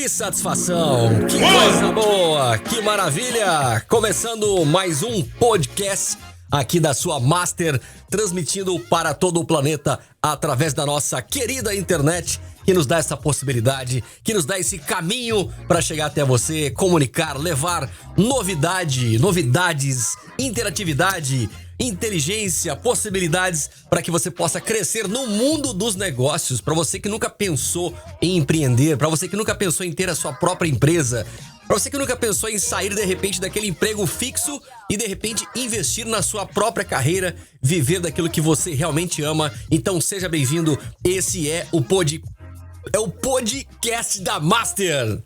Que satisfação, que coisa boa, que maravilha! Começando mais um podcast aqui da sua Master, transmitindo para todo o planeta através da nossa querida internet, que nos dá essa possibilidade, que nos dá esse caminho para chegar até você, comunicar, levar novidades, interatividade, inteligência, possibilidades para que você possa crescer no mundo dos negócios. Para você que nunca pensou em empreender, para você que nunca pensou em ter a sua própria empresa, para você que nunca pensou em sair de repente daquele emprego fixo e de repente investir na sua própria carreira, viver daquilo que você realmente ama. Então seja bem-vindo. Esse é o podcast da Master.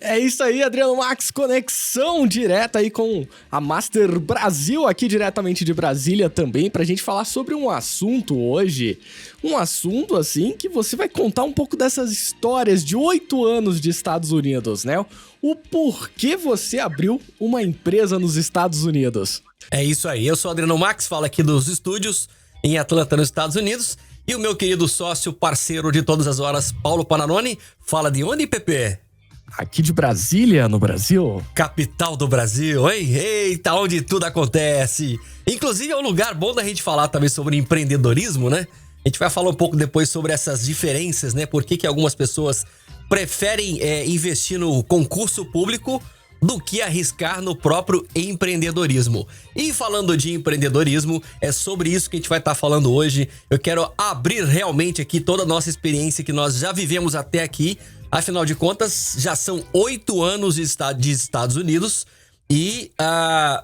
É isso aí, Adriano Max, conexão direta aí com a Master Brasil, aqui diretamente de Brasília também, pra gente falar sobre um assunto hoje, um assunto assim que você vai contar um pouco dessas histórias de 8 anos de Estados Unidos, né? O porquê você abriu uma empresa nos Estados Unidos. É isso aí, eu sou o Adriano Max, falo aqui dos estúdios em Atlanta, nos Estados Unidos, e o meu querido sócio, parceiro de todas as horas, Paulo Panarone, fala de onde, Pepe? Aqui de Brasília, no Brasil. Capital do Brasil, hein? Eita, onde tudo acontece. Inclusive é um lugar bom da gente falar também sobre empreendedorismo, né? A gente vai falar um pouco depois sobre essas diferenças, né? Por que algumas pessoas preferem investir no concurso público do que arriscar no próprio empreendedorismo. E falando de empreendedorismo, é sobre isso que a gente vai estar falando hoje. Eu quero abrir realmente aqui toda a nossa experiência que nós já vivemos até aqui. Afinal de contas, já são 8 anos de Estados Unidos e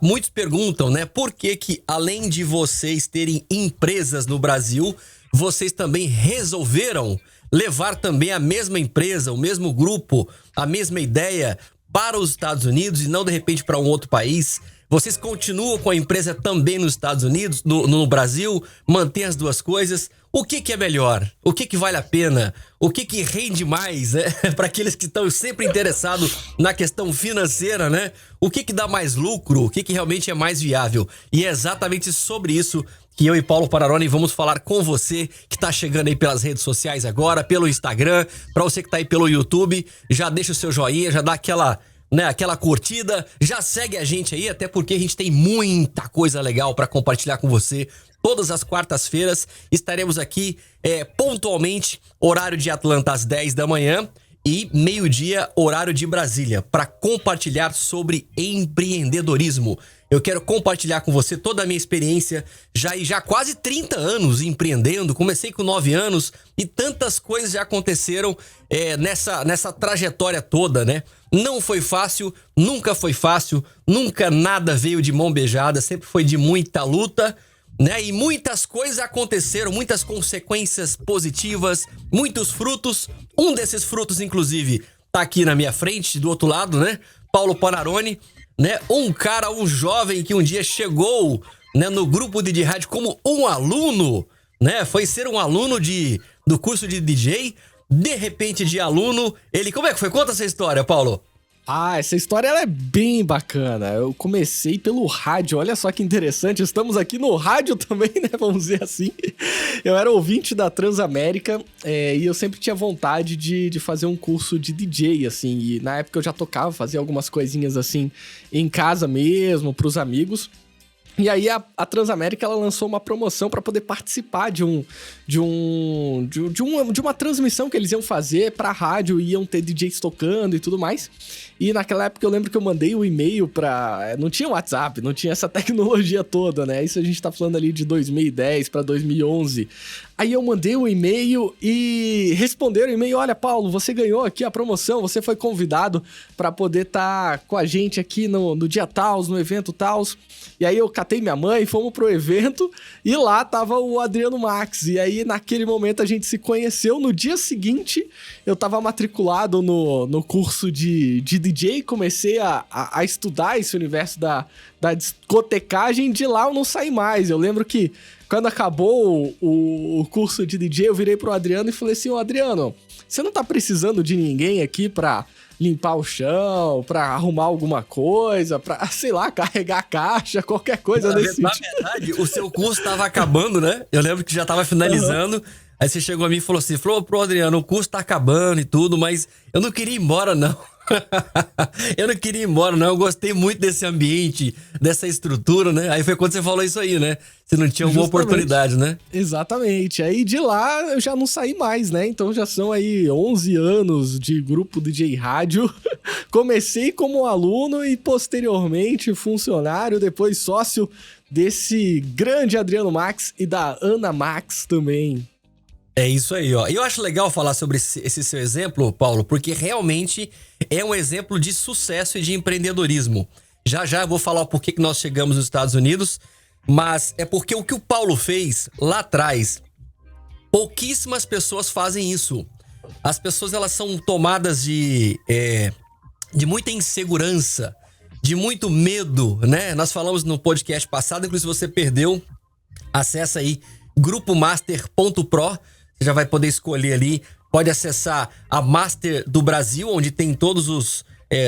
muitos perguntam, né? Por que além de vocês terem empresas no Brasil, vocês também resolveram levar também a mesma empresa, o mesmo grupo, a mesma ideia para os Estados Unidos e não de repente para um outro país? Vocês continuam com a empresa também nos Estados Unidos, no Brasil, mantém as duas coisas? O que é melhor? O que vale a pena? O que rende mais, né? Para aqueles que estão sempre interessados na questão financeira, né? O que dá mais lucro? O que realmente é mais viável? E é exatamente sobre isso que eu e Paulo Panarone vamos falar com você que tá chegando aí pelas redes sociais agora, pelo Instagram, para você que tá aí pelo YouTube, já deixa o seu joinha, já dá aquela curtida, já segue a gente aí, até porque a gente tem muita coisa legal para compartilhar com você. Todas as quartas-feiras estaremos aqui pontualmente, horário de Atlanta às 10 da manhã e meio-dia, horário de Brasília, para compartilhar sobre empreendedorismo. Eu quero compartilhar com você toda a minha experiência, já quase 30 anos empreendendo, comecei com 9 anos e tantas coisas já aconteceram nessa trajetória toda, né? Não foi fácil, nunca foi fácil, nunca nada veio de mão beijada, sempre foi de muita luta, né? E muitas coisas aconteceram, muitas consequências positivas, muitos frutos. Um desses frutos, inclusive, tá aqui na minha frente, do outro lado, né? Paulo Panarone, né? Um jovem que um dia chegou, né, no grupo de rádio como um aluno, né? Foi ser um aluno do curso de DJ. De repente, de aluno, ele... Como é que foi? Conta essa história, Paulo. Essa história ela é bem bacana. Eu comecei pelo rádio, olha só que interessante. Estamos aqui no rádio também, né? Vamos dizer assim. Eu era ouvinte da Transamérica e eu sempre tinha vontade de fazer um curso de DJ, assim. E na época eu já tocava, fazia algumas coisinhas assim em casa mesmo, pros amigos. E aí a Transamérica ela lançou uma promoção para poder participar de uma transmissão que eles iam fazer pra rádio, iam ter DJs tocando e tudo mais. E naquela época eu lembro que eu mandei um e-mail pra... Não tinha WhatsApp, não tinha essa tecnologia toda, né? Isso a gente tá falando ali de 2010 pra 2011. Aí eu mandei um e-mail e responderam o e-mail: olha, Paulo, você ganhou aqui a promoção, você foi convidado pra poder estar com a gente aqui no dia tals, no evento tals. E aí eu catei minha mãe, fomos pro evento e lá tava o Adriano Max. E aí naquele momento a gente se conheceu. No dia seguinte eu tava matriculado no curso de DJ, comecei a estudar esse universo da discotecagem. De lá eu não saí mais. Eu lembro que quando acabou o curso de DJ, eu virei pro Adriano e falei assim: ô Adriano, você não tá precisando de ninguém aqui pra limpar o chão, pra arrumar alguma coisa, pra, sei lá, carregar a caixa, qualquer coisa desse tipo? Na verdade, o seu curso tava acabando, né? Eu lembro que já tava finalizando. Aí você chegou a mim e falou assim, pro Adriano, o curso tá acabando e tudo, mas eu não queria ir embora, não. Eu não queria ir embora, não. Eu gostei muito desse ambiente, dessa estrutura, né? Aí foi quando você falou isso aí, né? Você não tinha alguma oportunidade, né? Exatamente. Aí de lá eu já não saí mais, né? Então já são aí 11 anos de grupo DJ Rádio. Comecei como aluno e posteriormente funcionário, depois sócio desse grande Adriano Max e da Ana Max também. É isso aí, ó. E eu acho legal falar sobre esse seu exemplo, Paulo, porque realmente é um exemplo de sucesso e de empreendedorismo. Já eu vou falar o porquê que nós chegamos nos Estados Unidos, mas é porque o que o Paulo fez lá atrás, pouquíssimas pessoas fazem isso. As pessoas, elas são tomadas de muita insegurança, de muito medo, né? Nós falamos no podcast passado, inclusive se você perdeu, acessa aí grupomaster.pro. Você já vai poder escolher ali, pode acessar a Master do Brasil, onde tem todos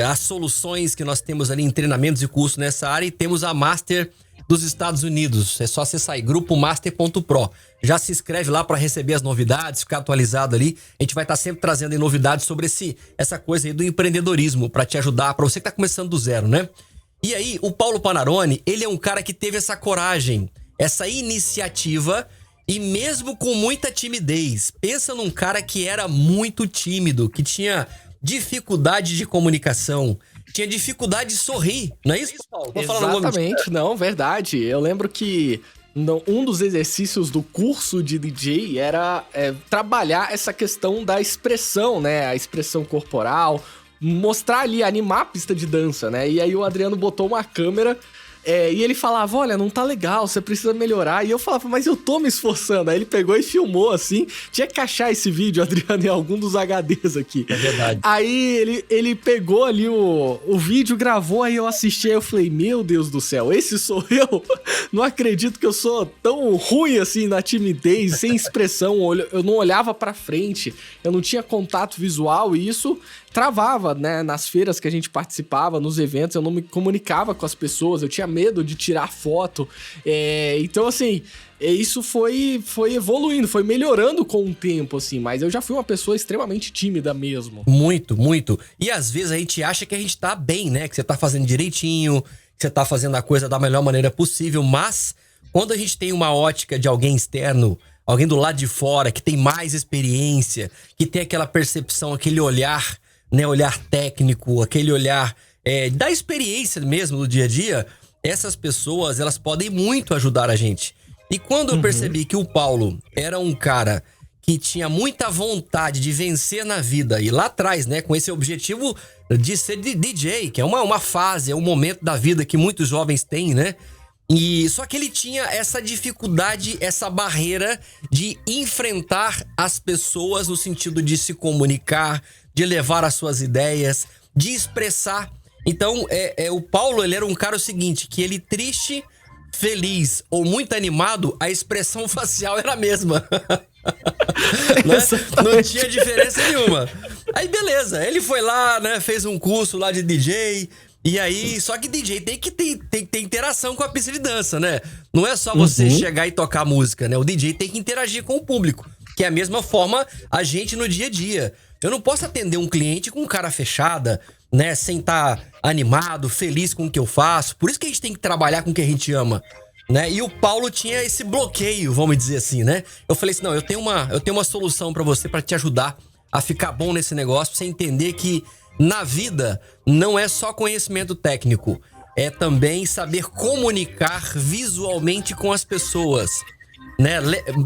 as soluções que nós temos ali em treinamentos e cursos nessa área, e temos a Master dos Estados Unidos. É só acessar aí, grupomaster.pro. Já se inscreve lá para receber as novidades, ficar atualizado ali. A gente vai estar sempre trazendo aí novidades sobre essa coisa aí do empreendedorismo, para te ajudar, para você que tá começando do zero, né? E aí, o Paulo Panarone, ele é um cara que teve essa coragem, essa iniciativa. E mesmo com muita timidez, pensa num cara que era muito tímido, que tinha dificuldade de comunicação, tinha dificuldade de sorrir, não é isso, Paulo? Exatamente, não, verdade. Eu lembro que um dos exercícios do curso de DJ era trabalhar essa questão da expressão, né? A expressão corporal, mostrar ali, animar a pista de dança, né? E aí o Adriano botou uma câmera... e ele falava, olha, não tá legal, você precisa melhorar. E eu falava, mas eu tô me esforçando. Aí ele pegou e filmou, assim. Tinha que achar esse vídeo, Adriano, em algum dos HDs aqui. É verdade. Aí ele pegou ali o vídeo, gravou, aí eu assisti, aí eu falei, meu Deus do céu, esse sou eu? Não acredito que eu sou tão ruim, assim, na timidez, sem expressão. Eu não olhava pra frente, eu não tinha contato visual, e isso... travava, né, nas feiras que a gente participava, nos eventos, eu não me comunicava com as pessoas, eu tinha medo de tirar foto, então assim, isso foi evoluindo, foi melhorando com o tempo, assim, mas eu já fui uma pessoa extremamente tímida mesmo. Muito, muito, e às vezes a gente acha que a gente tá bem, né, que você tá fazendo direitinho, que você tá fazendo a coisa da melhor maneira possível, mas quando a gente tem uma ótica de alguém externo, alguém do lado de fora, que tem mais experiência, que tem aquela percepção, aquele olhar, né, olhar técnico, aquele olhar da experiência mesmo do dia a dia, essas pessoas, elas podem muito ajudar a gente. E quando eu percebi que o Paulo era um cara que tinha muita vontade de vencer na vida, e lá atrás, né, com esse objetivo de ser DJ, que é uma fase, é um momento da vida que muitos jovens têm, né? E só que ele tinha essa dificuldade, essa barreira de enfrentar as pessoas no sentido de se comunicar, de levar as suas ideias, de expressar. Então, o Paulo, ele era um cara o seguinte, que ele triste, feliz ou muito animado, a expressão facial era a mesma. Não tinha diferença nenhuma. Aí, beleza, ele foi lá, né, fez um curso lá de DJ... E aí, só que DJ tem que ter interação com a pista de dança, né? Não é só você chegar e tocar música, né? O DJ tem que interagir com o público, que é a mesma forma a gente no dia a dia. Eu não posso atender um cliente com cara fechada, né? Sem estar animado, feliz com o que eu faço. Por isso que a gente tem que trabalhar com o que a gente ama, né? E o Paulo tinha esse bloqueio, vamos dizer assim, né? Eu falei assim, não, eu tenho uma solução pra você, pra te ajudar a ficar bom nesse negócio, pra você entender que na vida não é só conhecimento técnico, é também saber comunicar visualmente com as pessoas, né?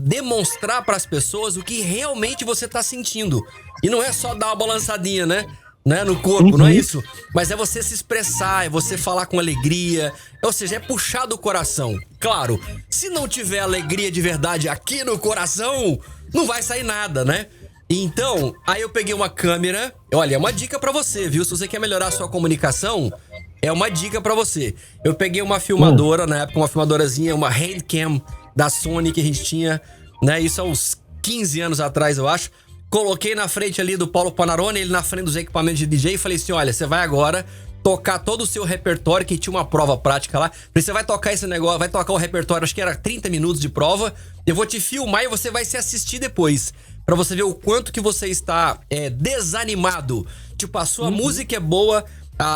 Demonstrar para as pessoas o que realmente você tá sentindo. E não é só dar uma balançadinha, né? No corpo, não é isso? Mas é você se expressar, é você falar com alegria, ou seja, é puxar do coração. Claro, se não tiver alegria de verdade aqui no coração, não vai sair nada, né? Então, aí eu peguei uma câmera. Olha, é uma dica pra você, viu? Se você quer melhorar a sua comunicação, é uma dica pra você. Eu peguei uma filmadora, na época, uma filmadorazinha, uma handcam da Sony que a gente tinha, né? Isso há uns 15 anos atrás, eu acho. Coloquei na frente ali do Paulo Panarone, ele na frente dos equipamentos de DJ e falei assim, olha, você vai agora tocar todo o seu repertório, que tinha uma prova prática lá. Você vai tocar esse negócio, vai tocar o repertório, acho que era 30 minutos de prova. Eu vou te filmar e você vai se assistir depois, pra você ver o quanto que você está desanimado. Tipo, a sua música é boa,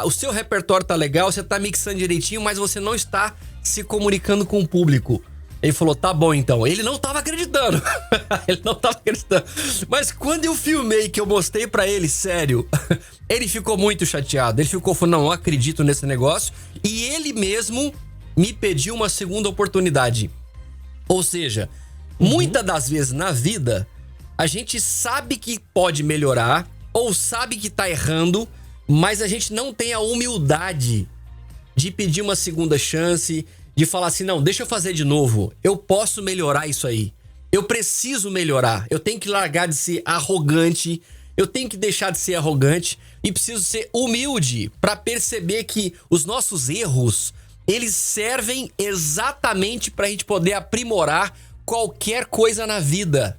o seu repertório tá legal, você tá mixando direitinho, mas você não está se comunicando com o público. Ele falou, tá bom então. Ele não tava acreditando. Ele não tava acreditando. Mas quando eu filmei, que eu mostrei pra ele, sério, ele ficou muito chateado. Ele ficou falando, não acredito nesse negócio. E ele mesmo me pediu uma segunda oportunidade. Ou seja, muitas das vezes na vida, a gente sabe que pode melhorar, ou sabe que tá errando, mas a gente não tem a humildade de pedir uma segunda chance, de falar assim, não, deixa eu fazer de novo. Eu posso melhorar isso aí. Eu preciso melhorar. Eu tenho que largar de ser arrogante. Eu tenho que deixar de ser arrogante. E preciso ser humilde para perceber que os nossos erros, eles servem exatamente para a gente poder aprimorar qualquer coisa na vida.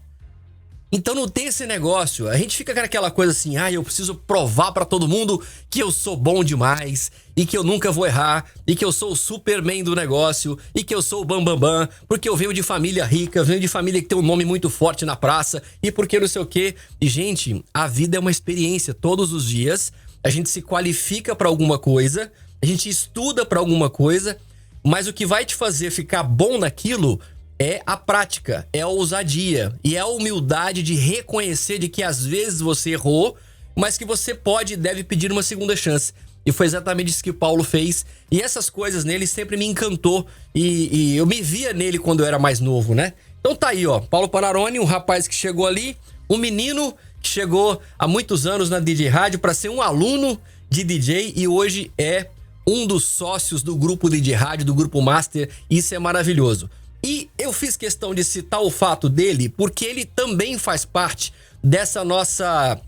Então não tem esse negócio. A gente fica com aquela coisa assim, eu preciso provar pra todo mundo que eu sou bom demais e que eu nunca vou errar e que eu sou o Superman do negócio e que eu sou o bambambam, porque eu venho de família rica, venho de família que tem um nome muito forte na praça e porque não sei o quê. E, gente, a vida é uma experiência. Todos os dias a gente se qualifica pra alguma coisa, a gente estuda pra alguma coisa, mas o que vai te fazer ficar bom naquilo é a prática, é a ousadia e é a humildade de reconhecer de que às vezes você errou, mas que você pode e deve pedir uma segunda chance. E foi exatamente isso que o Paulo fez. E essas coisas nele sempre me encantou e eu me via nele quando eu era mais novo, né? Então tá aí, ó, Paulo Panarone, um rapaz que chegou ali, um menino que chegou há muitos anos na DJ Rádio para ser um aluno de DJ e hoje é um dos sócios do grupo DJ Rádio, do grupo Master. Isso é maravilhoso. E eu fiz questão de citar o fato dele porque ele também faz parte dessa nossa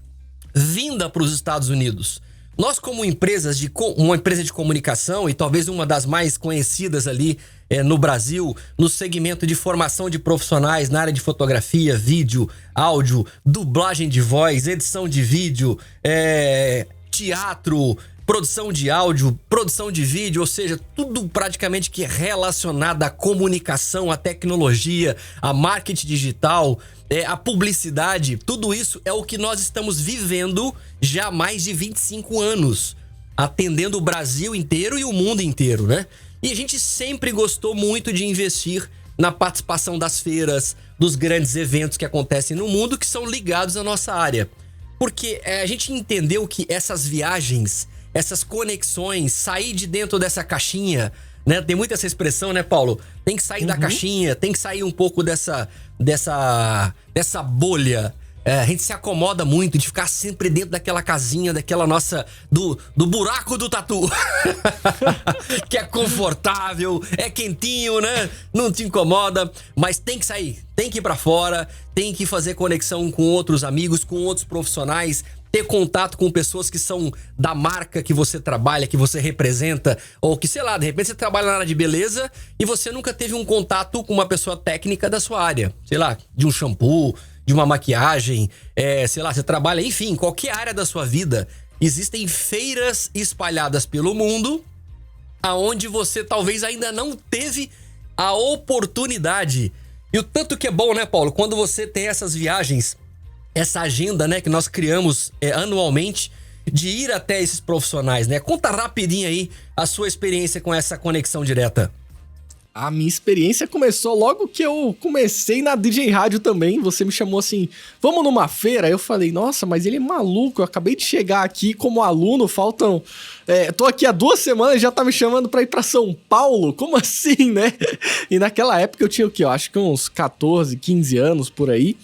vinda para os Estados Unidos. Nós, como uma empresa de comunicação e talvez uma das mais conhecidas ali no Brasil, no segmento de formação de profissionais na área de fotografia, vídeo, áudio, dublagem de voz, edição de vídeo, teatro, produção de áudio, produção de vídeo, ou seja, tudo praticamente que é relacionado à comunicação, à tecnologia, a marketing digital, a publicidade, tudo isso é o que nós estamos vivendo já há mais de 25 anos, atendendo o Brasil inteiro e o mundo inteiro, né? E a gente sempre gostou muito de investir na participação das feiras, dos grandes eventos que acontecem no mundo que são ligados à nossa área. Porque a gente entendeu que essas viagens, essas conexões, sair de dentro dessa caixinha, né? Tem muito essa expressão, né, Paulo? Tem que sair da caixinha, tem que sair um pouco dessa bolha. A gente se acomoda muito de ficar sempre dentro daquela casinha, daquela nossa... Do buraco do tatu. Que é confortável, é quentinho, né? Não te incomoda, mas tem que sair, tem que ir pra fora, tem que fazer conexão com outros amigos, com outros profissionais, ter contato com pessoas que são da marca que você trabalha, que você representa, ou que, sei lá, de repente você trabalha na área de beleza e você nunca teve um contato com uma pessoa técnica da sua área, sei lá, de um shampoo, de uma maquiagem, sei lá, você trabalha, enfim, qualquer área da sua vida. Existem feiras espalhadas pelo mundo aonde você talvez ainda não teve a oportunidade. E o tanto que é bom, né, Paulo, quando você tem essas viagens, essa agenda, né, que nós criamos anualmente, de ir até esses profissionais, né? Conta rapidinho aí a sua experiência com essa conexão direta. A minha experiência começou logo que eu comecei na DJ Rádio também. Você me chamou assim, vamos numa feira? Eu falei, nossa, mas ele é maluco, eu acabei de chegar aqui como aluno, faltam... tô aqui há 2 semanas e já tá me chamando pra ir pra São Paulo? Como assim, né? E naquela época eu tinha o quê? Eu acho que uns 14, 15 anos por aí.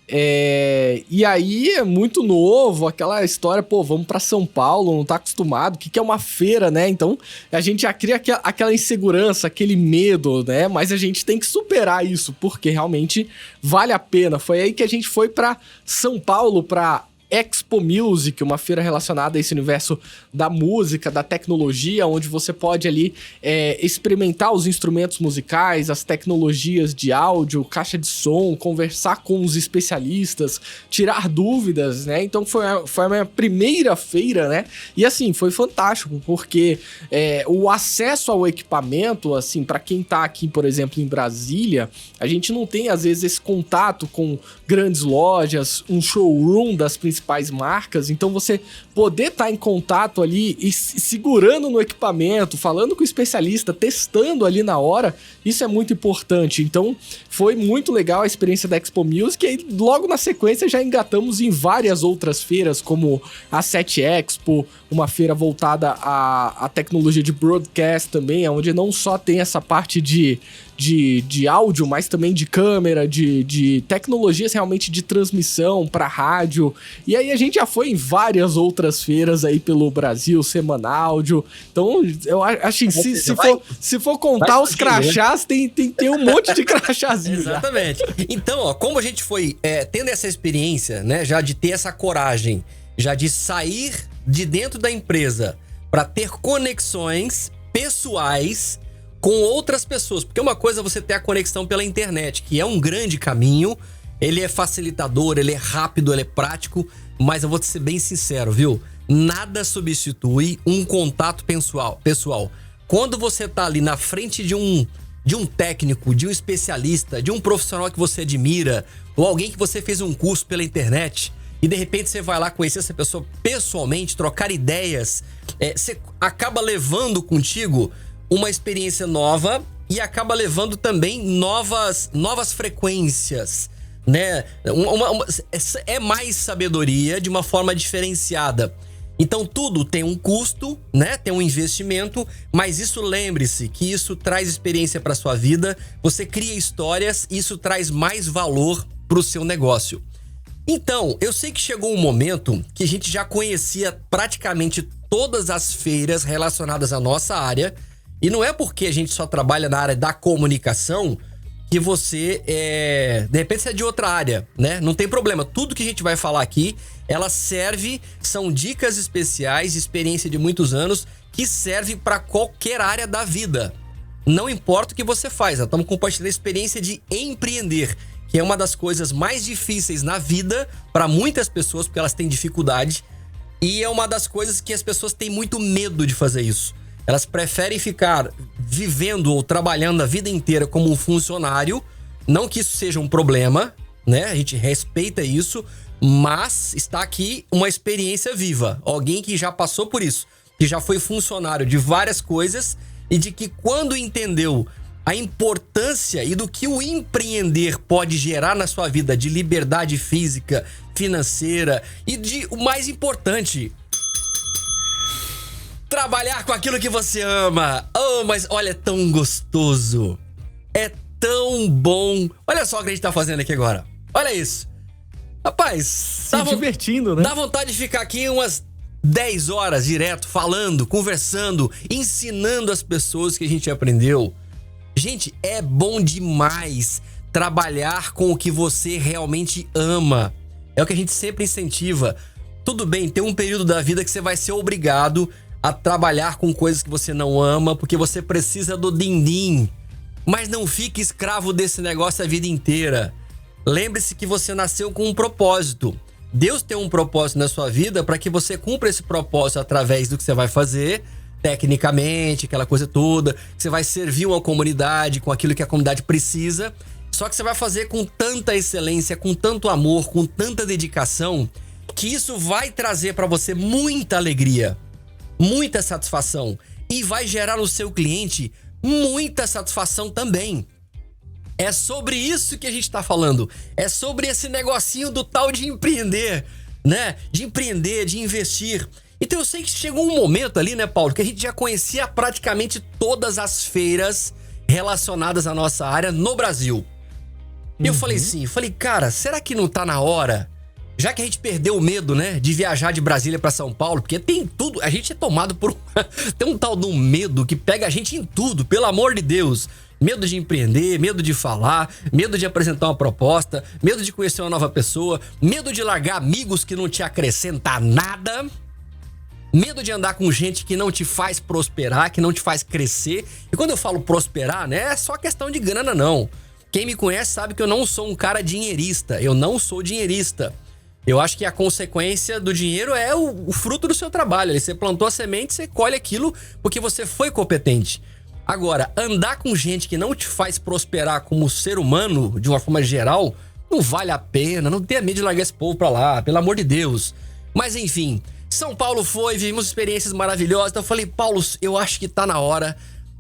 E aí é muito novo, aquela história, pô, vamos pra São Paulo, não tá acostumado, o que é uma feira, né? Então a gente já cria aquela insegurança, aquele medo, né? Mas a gente tem que superar isso, porque realmente vale a pena. Foi aí que a gente foi pra São Paulo pra Expo Music, uma feira relacionada a esse universo da música, da tecnologia, onde você pode ali experimentar os instrumentos musicais, as tecnologias de áudio, caixa de som, conversar com os especialistas, tirar dúvidas, né? Então foi a minha primeira feira, né? E assim, foi fantástico, porque o acesso ao equipamento, assim, para quem tá aqui, por exemplo, em Brasília, a gente não tem, às vezes, esse contato com grandes lojas, um showroom das principais marcas, então você poder estar em contato ali e segurando no equipamento, falando com o especialista, testando ali na hora, isso é muito importante. Então foi muito legal a experiência da Expo Music, e aí, logo na sequência já engatamos em várias outras feiras, como a 7 Expo, uma feira voltada à tecnologia de broadcast também, onde não só tem essa parte de áudio, mas também de câmera, de tecnologias realmente de transmissão para rádio. E aí a gente já foi em várias outras feiras aí pelo Brasil, Semana Áudio. Então, eu acho que se for contar os crachás, tem um monte de crachazinho. Exatamente. Então, ó, como a gente foi tendo essa experiência, né, já de ter essa coragem, já de sair de dentro da empresa para ter conexões pessoais com outras pessoas, porque uma coisa é você ter a conexão pela internet, que é um grande caminho, ele é facilitador, ele é rápido, ele é prático, mas eu vou te ser bem sincero, viu? Nada substitui um contato pessoal. Quando você tá ali na frente de um técnico, de um especialista, de um profissional que você admira, ou alguém que você fez um curso pela internet, e de repente você vai lá conhecer essa pessoa pessoalmente, trocar ideias, você acaba levando contigo uma experiência nova e acaba levando também novas frequências, né? É mais sabedoria de uma forma diferenciada. Então tudo tem um custo, né? Tem um investimento, mas isso, lembre-se que isso traz experiência para sua vida, você cria histórias e isso traz mais valor para o seu negócio. Então, eu sei que chegou um momento que a gente já conhecia praticamente todas as feiras relacionadas à nossa área. E não é porque a gente só trabalha na área da comunicação que você, de repente, você é de outra área, né? Não tem problema. Tudo que a gente vai falar aqui, são dicas especiais, experiência de muitos anos, que serve para qualquer área da vida. Não importa o que você faz, nós estamos compartilhando a experiência de empreender, que é uma das coisas mais difíceis na vida para muitas pessoas, porque elas têm dificuldade. E é uma das coisas que as pessoas têm muito medo de fazer isso. Elas preferem ficar vivendo ou trabalhando a vida inteira como um funcionário. Não que isso seja um problema, né? A gente respeita isso, mas está aqui uma experiência viva. Alguém que já passou por isso, que já foi funcionário de várias coisas e de que quando entendeu a importância e do que o empreender pode gerar na sua vida de liberdade física, financeira e de o mais importante, trabalhar com aquilo que você ama. Oh, mas olha, é tão gostoso. É tão bom. Olha só o que a gente tá fazendo aqui agora. Olha isso. Rapaz, se divertindo, né? Dá vontade de ficar aqui umas 10 horas direto, falando, conversando, ensinando as pessoas que a gente aprendeu. Gente, é bom demais trabalhar com o que você realmente ama. É o que a gente sempre incentiva. Tudo bem, tem um período da vida que você vai ser obrigado a trabalhar com coisas que você não ama, porque você precisa do din-din. Mas não fique escravo desse negócio a vida inteira. Lembre-se que você nasceu com um propósito. Deus tem um propósito na sua vida para que você cumpra esse propósito através do que você vai fazer, tecnicamente, aquela coisa toda, que você vai servir uma comunidade com aquilo que a comunidade precisa, só que você vai fazer com tanta excelência, com tanto amor, com tanta dedicação, que isso vai trazer para você muita alegria, muita satisfação e vai gerar no seu cliente muita satisfação também. É sobre isso que a gente tá falando, é sobre esse negocinho do tal de empreender, né? De empreender, de investir. Então eu sei que chegou um momento ali, né, Paulo, que a gente já conhecia praticamente todas as feiras relacionadas à nossa área no Brasil. E eu falei assim, cara, será que não tá na hora? Já que a gente perdeu o medo, né, de viajar de Brasília pra São Paulo, porque tem tudo, a gente é tomado por tem um tal de um medo que pega a gente em tudo, pelo amor de Deus. Medo de empreender, medo de falar, medo de apresentar uma proposta, medo de conhecer uma nova pessoa, medo de largar amigos que não te acrescentam nada, medo de andar com gente que não te faz prosperar, que não te faz crescer. E quando eu falo prosperar, não é só questão de grana, não. Quem me conhece sabe que eu não sou um cara dinheirista, eu não sou dinheirista. Eu acho que a consequência do dinheiro é o fruto do seu trabalho. Você plantou a semente, você colhe aquilo porque você foi competente. Agora, andar com gente que não te faz prosperar como ser humano, de uma forma geral, não vale a pena. Não tenha medo de largar esse povo pra lá, pelo amor de Deus. Mas enfim, São Paulo foi, vivemos experiências maravilhosas. Então eu falei, Paulo, eu acho que tá na hora,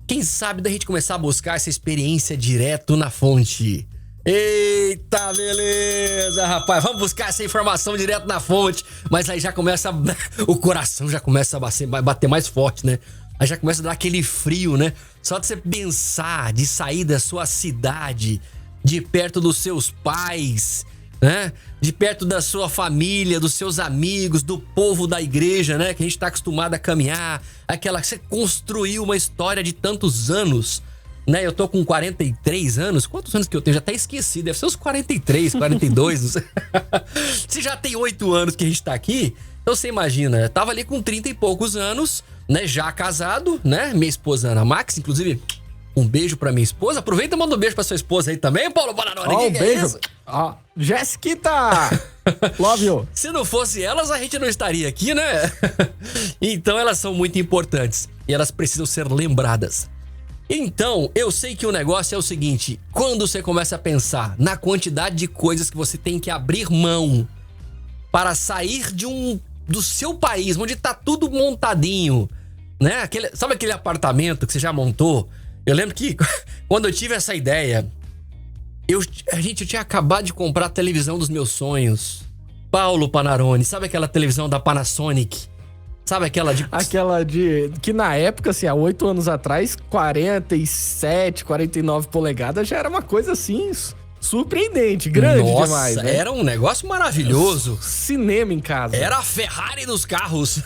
quem sabe, da gente começar a buscar essa experiência direto na fonte. Eita, beleza, rapaz. Vamos buscar essa informação direto na fonte. Mas aí já começa... o coração já começa a bater mais forte, né? Aí já começa a dar aquele frio, né? Só de você pensar, de sair da sua cidade, de perto dos seus pais, né? De perto da sua família, dos seus amigos, do povo da igreja, né? Que a gente tá acostumado a caminhar. Aquela que você construiu uma história de tantos anos, né? Eu tô com 43 anos. Quantos anos que eu tenho? Já até esqueci. Deve ser uns 43, 42. Não sei. Se já tem 8 anos que a gente tá aqui, então você imagina, eu tava ali com 30 e poucos anos, né? Já casado, né? Minha esposa Ana Max, inclusive, um beijo pra minha esposa. Aproveita e manda um beijo pra sua esposa aí também, Paulo Panarone. Um beijo. Jéssica! Love you. Se não fosse elas, a gente não estaria aqui, né? Então elas são muito importantes e elas precisam ser lembradas. Então, eu sei que o negócio é o seguinte: quando você começa a pensar na quantidade de coisas que você tem que abrir mão para sair do seu país, onde tá tudo montadinho, né? Sabe aquele apartamento que você já montou? Eu lembro que quando eu tive essa ideia, eu tinha acabado de comprar a televisão dos meus sonhos. Paulo Panarone, sabe aquela televisão da Panasonic? Sabe aquela de... Aquela de... que na época, assim, há 8 anos atrás, 47, 49 polegadas já era uma coisa, assim, surpreendente, grande. Nossa, demais, né? Era um negócio maravilhoso. Cinema em casa. Era a Ferrari dos carros.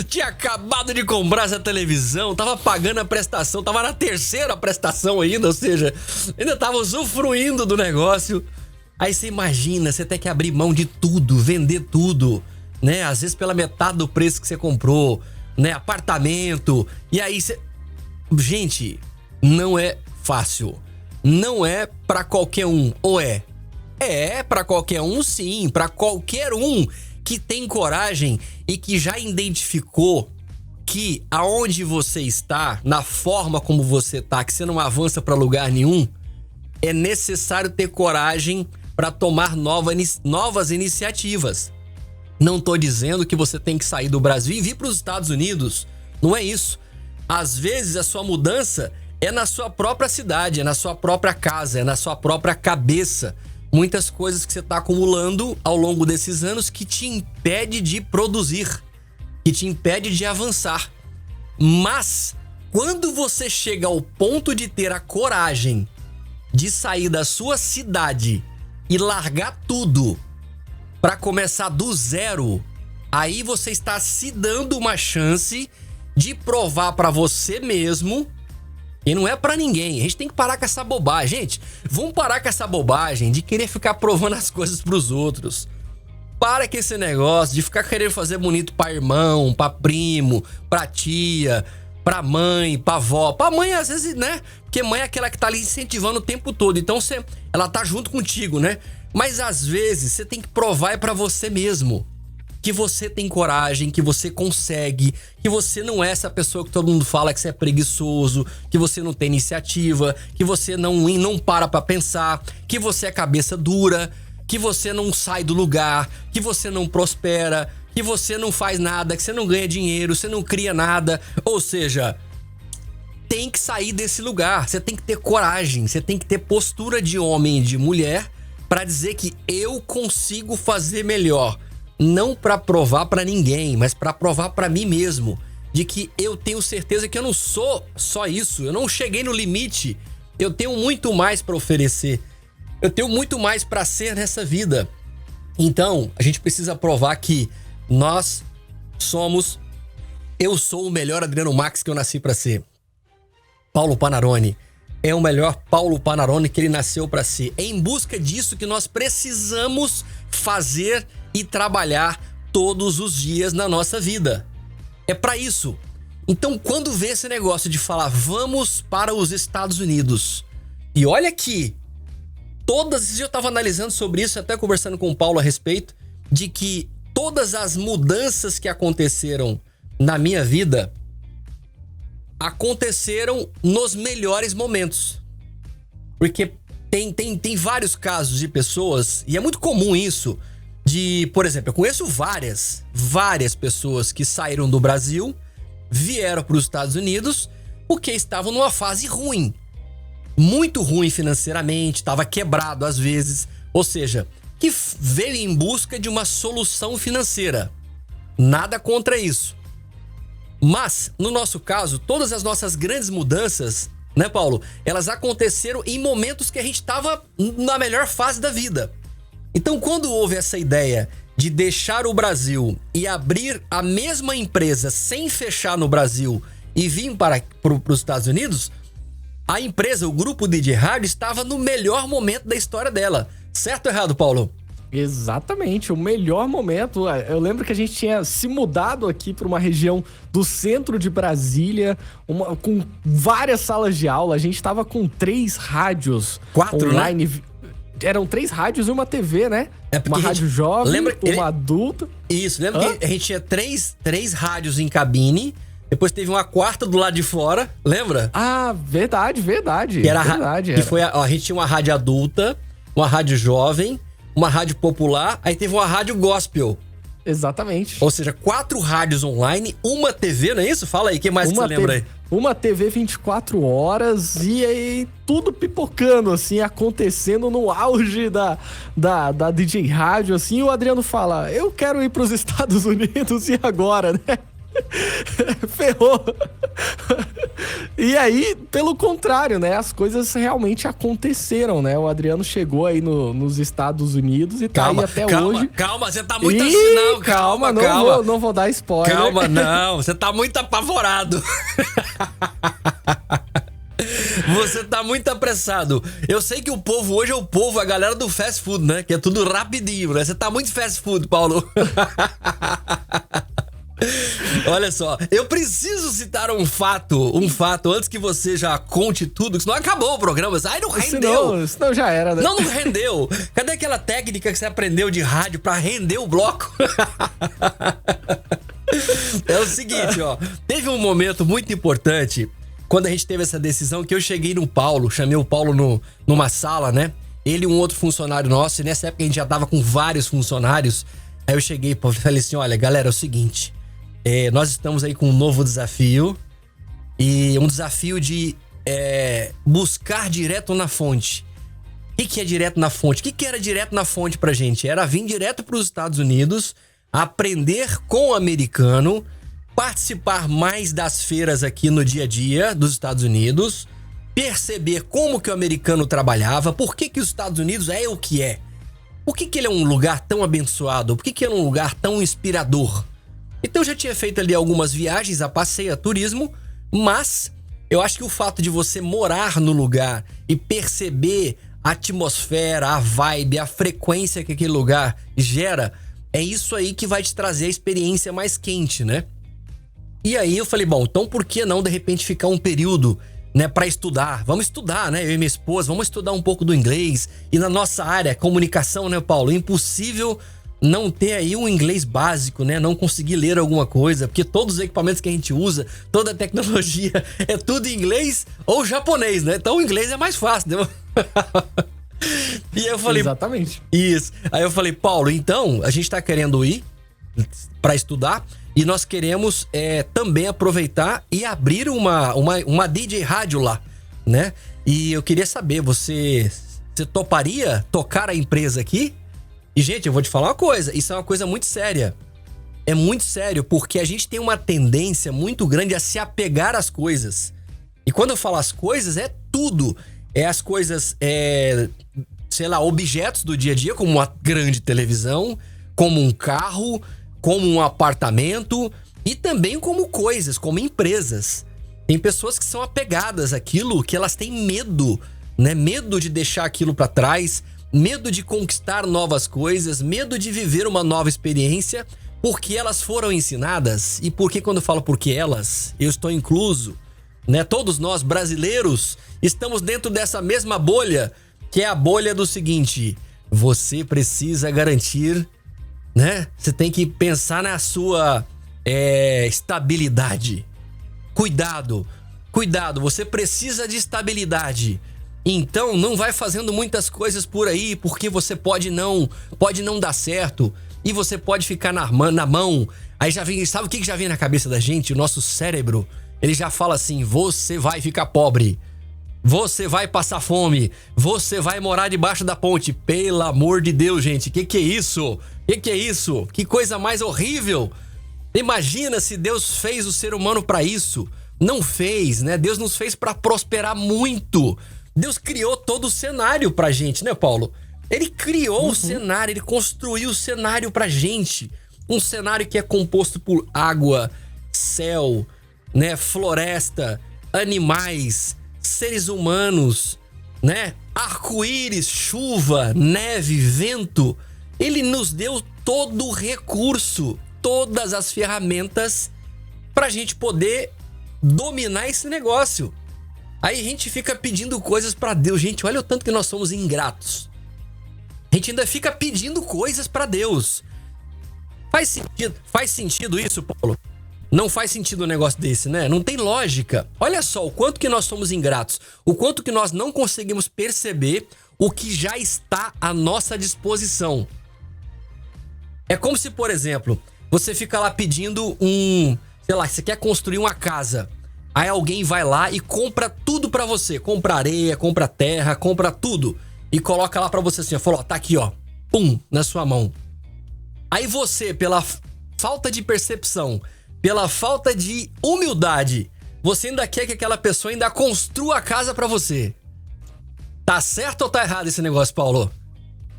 Tinha acabado de comprar essa televisão, tava pagando a prestação, tava na 3ª prestação ainda, ou seja, ainda tava usufruindo do negócio. Aí você imagina, você tem que abrir mão de tudo, vender tudo, né? Às vezes pela metade do preço que você comprou, né? Apartamento. E aí você... Gente, não é fácil. Não é pra qualquer um, ou é? É pra qualquer um, sim. Pra qualquer um que tem coragem e que já identificou que aonde você está, na forma como você tá, que você não avança pra lugar nenhum, é necessário ter coragem pra tomar novas iniciativas. Não tô dizendo que você tem que sair do Brasil e vir pros Estados Unidos. Não é isso. Às vezes a sua mudança é na sua própria cidade, é na sua própria casa, é na sua própria cabeça. Muitas coisas que você tá acumulando ao longo desses anos que te impede de produzir, que te impede de avançar. Mas quando você chega ao ponto de ter a coragem de sair da sua cidade e largar tudo para começar do zero, aí você está se dando uma chance de provar para você mesmo, e não é pra ninguém. A gente tem que parar com essa bobagem. Gente, vamos parar com essa bobagem de querer ficar provando as coisas pros outros. Para com esse negócio de ficar querendo fazer bonito pra irmão, pra primo, pra tia, pra mãe, pra avó. Pra mãe, às vezes, né? Porque mãe é aquela que tá ali incentivando o tempo todo. Então, ela tá junto contigo, né? Mas, às vezes, você tem que provar pra você mesmo que você tem coragem, que você consegue, que você não é essa pessoa que todo mundo fala que você é preguiçoso, que você não tem iniciativa, que você não para pra pensar, que você é cabeça dura, que você não sai do lugar, que você não prospera, que você não faz nada, que você não ganha dinheiro, você não cria nada. Ou seja, tem que sair desse lugar, você tem que ter coragem, você tem que ter postura de homem e de mulher pra dizer que eu consigo fazer melhor. Não pra provar pra ninguém, mas pra provar pra mim mesmo, de que eu tenho certeza que eu não sou só isso, eu não cheguei no limite, eu tenho muito mais pra oferecer, eu tenho muito mais pra ser nessa vida. Então, a gente precisa provar que eu sou o melhor Adriano Max que eu nasci pra ser. Paulo Panarone, é o melhor Paulo Panarone que ele nasceu para ser. É em busca disso que nós precisamos fazer e trabalhar todos os dias na nossa vida. É para isso. Então, quando vê esse negócio de falar, vamos para os Estados Unidos, e olha aqui, eu estava analisando sobre isso, até conversando com o Paulo a respeito, de que todas as mudanças que aconteceram na minha vida aconteceram nos melhores momentos. Porque tem vários casos de pessoas, e é muito comum isso, por exemplo, eu conheço várias pessoas que saíram do Brasil, vieram para os Estados Unidos porque estavam numa fase ruim. Muito ruim financeiramente, estava quebrado às vezes. Ou seja, que veio em busca de uma solução financeira. Nada contra isso. Mas, no nosso caso, todas as nossas grandes mudanças, né, Paulo? Elas aconteceram em momentos que a gente estava na melhor fase da vida. Então, quando houve essa ideia de deixar o Brasil e abrir a mesma empresa sem fechar no Brasil e vir para os Estados Unidos, a empresa, o grupo DJ Rádio, estava no melhor momento da história dela. Certo ou errado, Paulo? Exatamente, o melhor momento. Eu lembro que a gente tinha se mudado aqui para uma região do centro de Brasília, com várias salas de aula. A gente estava com 3 rádios 4 online, né? Eram 3 rádios e uma TV, né? Uma rádio jovem, uma adulta. Isso, lembra que a gente tinha 3 rádios em cabine, depois teve uma quarta do lado de fora, lembra? Ah, verdade. Que era verdade. A gente tinha uma rádio adulta, uma rádio jovem, uma rádio popular, aí teve uma rádio gospel. Exatamente. Ou seja, 4 rádios online, uma TV, não é isso? Fala aí, o que mais que você lembra aí? Uma TV 24 horas e aí tudo pipocando, assim, acontecendo no auge da DJ Rádio, assim. O Adriano fala, eu quero ir pros Estados Unidos e agora, né? Ferrou. E aí, pelo contrário, né? As coisas realmente aconteceram, né? O Adriano chegou aí nos Estados Unidos e tá aí até hoje. Calma, você tá muito assim, não. Calma. Não vou dar spoiler. Calma, não. Você tá muito apavorado. Você tá muito apressado. Eu sei que o povo hoje é a galera do fast food, né? Que é tudo rapidinho, né? Você tá muito fast food, Paulo. Olha só, eu preciso citar um fato antes que você já conte tudo, senão acabou o programa. Ai, não rendeu. Senão já era, né? Não rendeu. Cadê aquela técnica que você aprendeu de rádio pra render o bloco? É o seguinte, ó. Teve um momento muito importante quando a gente teve essa decisão que eu cheguei no Paulo, chamei o Paulo numa sala, né? Ele e um outro funcionário nosso, e nessa época a gente já tava com vários funcionários. Aí eu cheguei e falei assim, olha, galera, é o seguinte... nós estamos aí com um novo desafio e um desafio de buscar direto na fonte. O que é direto na fonte? O que era direto na fonte pra gente? Era vir direto para os Estados Unidos, aprender com o americano, participar mais das feiras aqui no dia a dia dos Estados Unidos, perceber como que o americano trabalhava, por que os Estados Unidos é o que é. Por que ele é um lugar tão abençoado? Por que ele é um lugar tão inspirador? Então eu já tinha feito ali algumas viagens a passeio, a turismo, mas eu acho que o fato de você morar no lugar e perceber a atmosfera, a vibe, a frequência que aquele lugar gera, é isso aí que vai te trazer a experiência mais quente, né? E aí eu falei, bom, então por que não de repente ficar um período, né, para estudar? Vamos estudar, né? Eu e minha esposa, vamos estudar um pouco do inglês. E na nossa área, comunicação, né, Paulo? É impossível não ter aí um inglês básico, né? Não conseguir ler alguma coisa, porque todos os equipamentos que a gente usa, toda a tecnologia é tudo em inglês ou japonês, né? Então o inglês é mais fácil, né? E aí eu falei... Exatamente. Isso. Aí eu falei, Paulo, então, a gente tá querendo ir para estudar e nós queremos também aproveitar e abrir uma DJ rádio lá, né? E eu queria saber, você toparia tocar a empresa aqui? E, gente, eu vou te falar uma coisa, isso é uma coisa muito séria. É muito sério, porque a gente tem uma tendência muito grande a se apegar às coisas. E quando eu falo as coisas, é tudo. É as coisas, sei lá, objetos do dia a dia, como uma grande televisão, como um carro, como um apartamento e também como coisas, como empresas. Tem pessoas que são apegadas àquilo, que elas têm medo, né? Medo de deixar aquilo pra trás, medo de conquistar novas coisas, medo de viver uma nova experiência, porque elas foram ensinadas. E porque quando eu falo porque elas, eu estou incluso, né? Todos nós brasileiros estamos dentro dessa mesma bolha, que é a bolha do seguinte: você precisa garantir, né? Você tem que pensar na sua estabilidade. Cuidado, você precisa de estabilidade. Então não vai fazendo muitas coisas por aí, porque você pode não dar certo e você pode ficar na mão. Aí já vem, sabe o que já vem na cabeça da gente? O nosso cérebro, ele já fala assim: você vai ficar pobre, você vai passar fome, você vai morar debaixo da ponte. Pelo amor de Deus, gente, que é isso? Que é isso? Que coisa mais horrível! Imagina se Deus fez o ser humano para isso. Não fez, né? Deus nos fez para prosperar muito. Deus criou todo o cenário pra gente, né, Paulo? Ele criou o cenário, ele construiu o cenário pra gente. Um cenário que é composto por água, céu, né, floresta, animais, seres humanos, né? Arco-íris, chuva, neve, vento. Ele nos deu todo o recurso, todas as ferramentas pra gente poder dominar esse negócio. Aí a gente fica pedindo coisas pra Deus. Gente, olha o tanto que nós somos ingratos. A gente ainda fica pedindo coisas pra Deus. Faz sentido isso, Paulo? Não faz sentido um negócio desse, né? Não tem lógica. Olha só o quanto que nós somos ingratos. O quanto que nós não conseguimos perceber o que já está à nossa disposição. É como se, por exemplo, você fica lá pedindo sei lá, você quer construir uma casa. Aí alguém vai lá e compra tudo pra você. Compra areia, compra terra, compra tudo. E coloca lá pra você assim, ó. Falou, ó, tá aqui, ó. Pum, na sua mão. Aí você, pela falta de percepção, pela falta de humildade, você ainda quer que aquela pessoa ainda construa a casa pra você. Tá certo ou tá errado esse negócio, Paulo?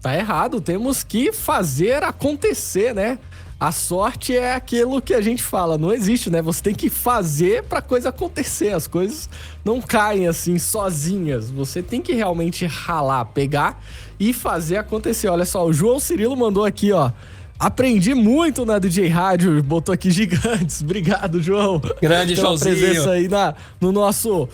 Tá errado, temos que fazer acontecer, né? A sorte é aquilo que a gente fala, não existe, né? Você tem que fazer pra coisa acontecer, as coisas não caem assim sozinhas. Você tem que realmente ralar, pegar e fazer acontecer. Olha só, o João Cirilo mandou aqui, ó. Aprendi muito na DJ Rádio, botou aqui gigantes. Obrigado, João. Grande Joãozinho. Pela presença aí no nosso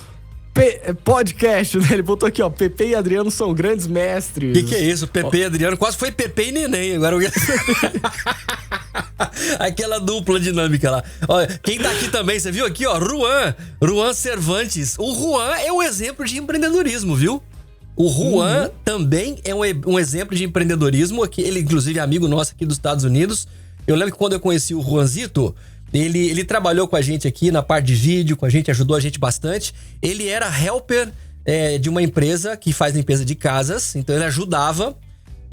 podcast, né? Ele botou aqui, ó, Pepe e Adriano são grandes mestres. Que é isso? Pepe e Adriano quase foi Pepe e Neném. Agora aquela dupla dinâmica lá. Olha, quem tá aqui também, você viu aqui, ó, Ruan Cervantes. O Ruan é um exemplo de empreendedorismo, viu? O Ruan também é um exemplo de empreendedorismo. Ele, inclusive, é amigo nosso aqui dos Estados Unidos. Eu lembro que quando eu conheci o Ruanzito, ele trabalhou com a gente aqui na parte de vídeo, com a gente, ajudou a gente bastante. Ele era helper de uma empresa que faz limpeza de casas, então ele ajudava.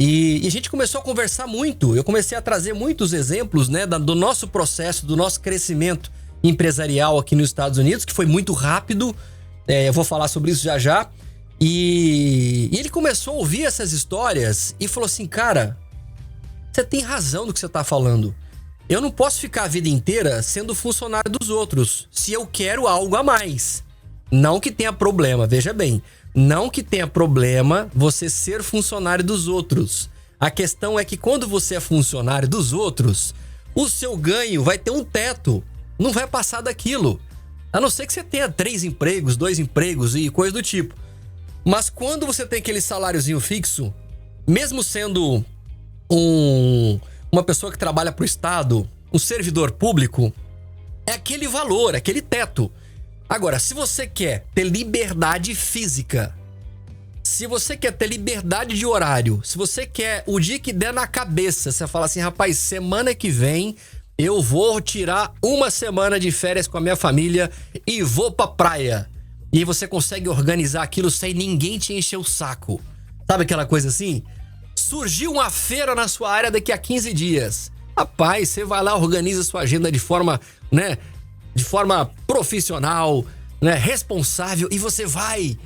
E a gente começou a conversar muito. Eu comecei a trazer muitos exemplos, né, do nosso processo, do nosso crescimento empresarial aqui nos Estados Unidos, que foi muito rápido. Eu vou falar sobre isso já já. E ele começou a ouvir essas histórias e falou assim, cara, você tem razão no que você tá falando. Eu não posso ficar a vida inteira sendo funcionário dos outros, se eu quero algo a mais. Não que tenha problema, veja bem. Não que tenha problema você ser funcionário dos outros. A questão é que quando você é funcionário dos outros, o seu ganho vai ter um teto. Não vai passar daquilo. A não ser que você tenha 3 empregos, 2 empregos e coisa do tipo. Mas quando você tem aquele saláriozinho fixo, mesmo sendo uma pessoa que trabalha para o Estado, um servidor público, é aquele valor, aquele teto. Agora, se você quer ter liberdade física, se você quer ter liberdade de horário, se você quer o dia que der na cabeça, você fala assim, rapaz, semana que vem eu vou tirar uma semana de férias com a minha família e vou pra praia. E você consegue organizar aquilo sem ninguém te encher o saco. Sabe aquela coisa assim? Surgiu uma feira na sua área daqui a 15 dias. Rapaz, você vai lá, organiza sua agenda de forma, né? De forma profissional, né? Responsável, e você vai.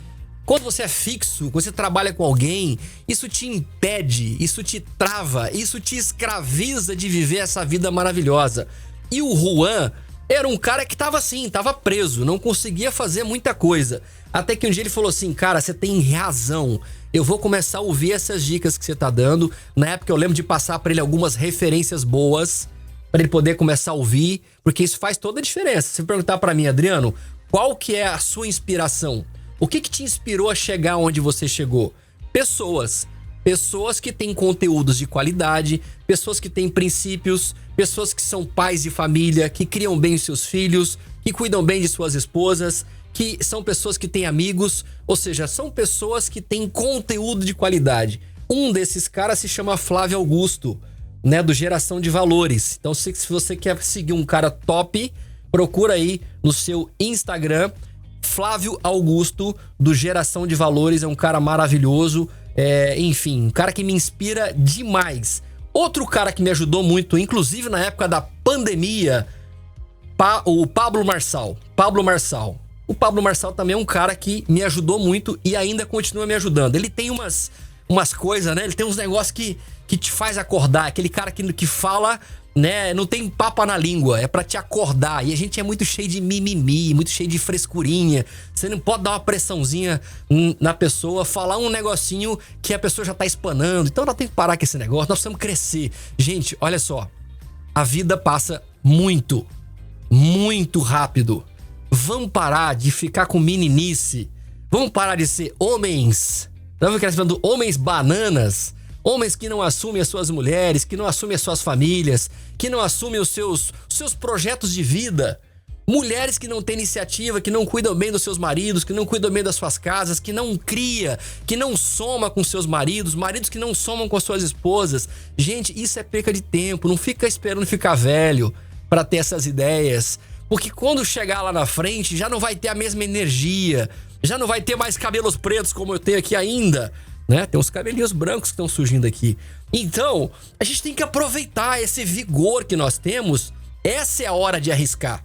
Quando você é fixo, quando você trabalha com alguém, isso te impede, isso te trava, isso te escraviza de viver essa vida maravilhosa. E o Juan, era um cara que tava assim, tava preso, não conseguia fazer muita coisa. Até que um dia ele falou assim, cara, você tem razão, eu vou começar a ouvir essas dicas que você tá dando. Na época eu lembro de passar pra ele algumas referências boas, pra ele poder começar a ouvir, porque isso faz toda a diferença. Se perguntar pra mim, Adriano, qual que é a sua inspiração? O que te inspirou a chegar onde você chegou? Pessoas que têm conteúdos de qualidade, pessoas que têm princípios, pessoas que são pais de família, que criam bem os seus filhos, que cuidam bem de suas esposas, que são pessoas que têm amigos, ou seja, são pessoas que têm conteúdo de qualidade. Um desses caras se chama Flávio Augusto, né, do Geração de Valores. Então, se você quer seguir um cara top, procura aí no seu Instagram, Flávio Augusto, do Geração de Valores. É um cara maravilhoso, enfim, um cara que me inspira demais. Outro cara que me ajudou muito, inclusive na época da pandemia, o Pablo Marçal. O Pablo Marçal também é um cara que me ajudou muito e ainda continua me ajudando. Ele tem umas coisas, né? Ele tem uns negócios que te faz acordar. Aquele cara que fala, né? Não tem papa na língua, é pra te acordar. E a gente é muito cheio de mimimi, muito cheio de frescurinha. Você não pode dar uma pressãozinha na pessoa, falar um negocinho que a pessoa já tá espanando. Então ela tem que parar com esse negócio, nós precisamos crescer. Gente, olha só. A vida passa muito rápido. Vamos parar de ficar com meninice. Vamos parar de ser homens. Estamos crescendo homens bananas. Homens que não assumem as suas mulheres, que não assumem as suas famílias, que não assumem os seus projetos de vida. Mulheres que não têm iniciativa, que não cuidam bem dos seus maridos, que não cuidam bem das suas casas, que não cria, que não soma com seus maridos, maridos que não somam com as suas esposas. Gente, isso é perca de tempo. Não fica esperando ficar velho para ter essas ideias. Porque quando chegar lá na frente, já não vai ter a mesma energia, já não vai ter mais cabelos pretos como eu tenho aqui ainda, né? Tem uns cabelinhos brancos que estão surgindo aqui. Então, a gente tem que aproveitar esse vigor que nós temos. Essa é a hora de arriscar.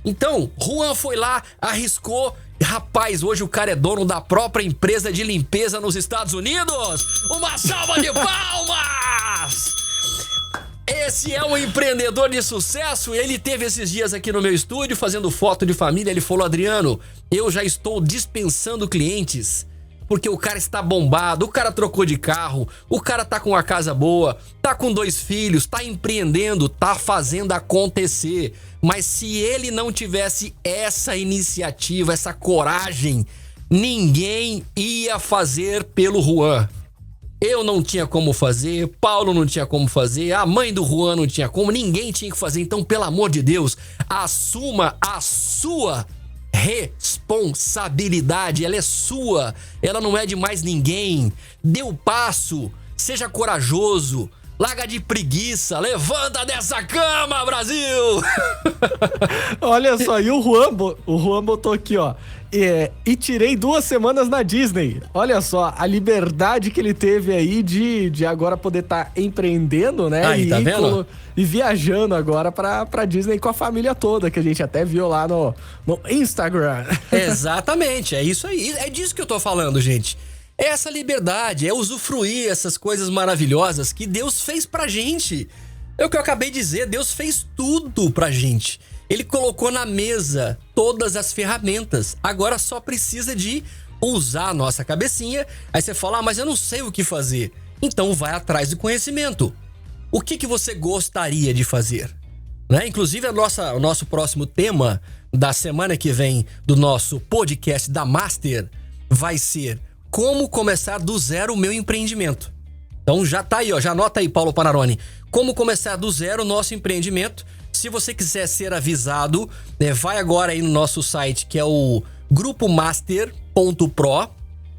Então, Juan foi lá, arriscou. Rapaz, hoje o cara é dono da própria empresa de limpeza nos Estados Unidos. Uma salva de palmas! Esse é um empreendedor de sucesso. Ele teve esses dias aqui no meu estúdio fazendo foto de família. Ele falou, Adriano, eu já estou dispensando clientes porque o cara está bombado, o cara trocou de carro, o cara tá com uma casa boa, tá com 2 filhos, tá empreendendo, tá fazendo acontecer. Mas se ele não tivesse essa iniciativa, essa coragem, ninguém ia fazer pelo Juan. Eu não tinha como fazer, Paulo não tinha como fazer, a mãe do Juan não tinha como, ninguém tinha que fazer. Então, pelo amor de Deus, assuma a sua responsabilidade. Ela é sua, ela não é de mais ninguém. Dê o passo, seja corajoso, larga de preguiça, levanta dessa cama, Brasil! Olha só, e o Juan botou aqui, ó. E tirei 2 semanas na Disney. Olha só, a liberdade que ele teve aí de agora poder estar empreendendo, né? Aí, tá vendo? E viajando agora pra Disney com a família toda, que a gente até viu lá no Instagram. Exatamente, é isso aí. É disso que eu tô falando, gente. É essa liberdade, é usufruir essas coisas maravilhosas que Deus fez pra gente. É o que eu acabei de dizer, Deus fez tudo pra gente. Ele colocou na mesa todas as ferramentas. Agora só precisa de usar a nossa cabecinha. Aí você fala, mas eu não sei o que fazer. Então vai atrás do conhecimento. O que você gostaria de fazer? Né? Inclusive o nosso próximo tema da semana que vem do nosso podcast da Master vai ser como começar do zero o meu empreendimento. Então já tá aí, ó, já anota aí, Paulo Panarone. Como começar do zero o nosso empreendimento. Se você quiser ser avisado, né, vai agora aí no nosso site, que é o grupomaster.pro,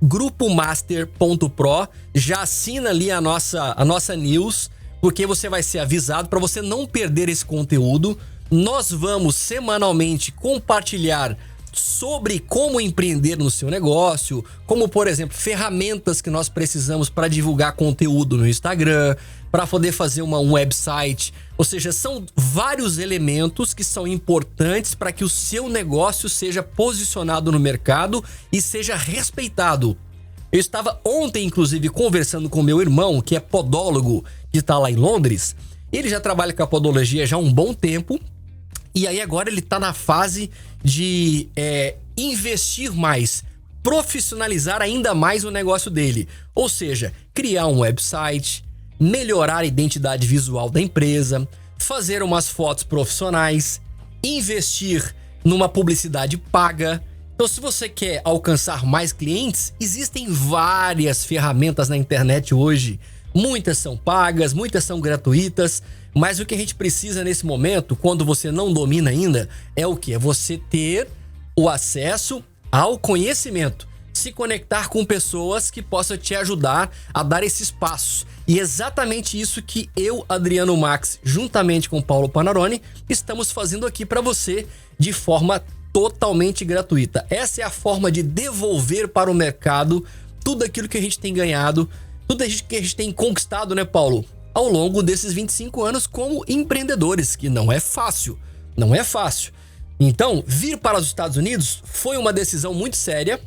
grupomaster.pro, já assina ali a nossa news, porque você vai ser avisado para você não perder esse conteúdo. Nós vamos semanalmente compartilhar sobre como empreender no seu negócio, como, por exemplo, ferramentas que nós precisamos para divulgar conteúdo no Instagram, para poder fazer um website. Ou seja, são vários elementos que são importantes para que o seu negócio seja posicionado no mercado e seja respeitado. Eu estava ontem, inclusive, conversando com meu irmão, que é podólogo, que está lá em Londres, Ele já trabalha com a podologia já há um bom tempo. E aí agora ele tá na fase de investir mais, profissionalizar ainda mais o negócio dele. Ou seja, criar um website, melhorar a identidade visual da empresa, fazer umas fotos profissionais, investir numa publicidade paga. Então, se você quer alcançar mais clientes, existem várias ferramentas na internet hoje. Muitas são pagas, muitas são gratuitas, mas o que a gente precisa nesse momento, quando você não domina ainda, é o quê? É você ter o acesso ao conhecimento, se conectar com pessoas que possam te ajudar a dar esses passos. E é exatamente isso que eu, Adriano Max, juntamente com Paulo Panarone, estamos fazendo aqui para você de forma totalmente gratuita. Essa é a forma de devolver para o mercado tudo aquilo que a gente tem ganhado, tudo aquilo que a gente tem conquistado, né, Paulo? Ao longo desses 25 anos como empreendedores, que não é fácil, não é fácil. Então, vir para os Estados Unidos foi uma decisão muito séria.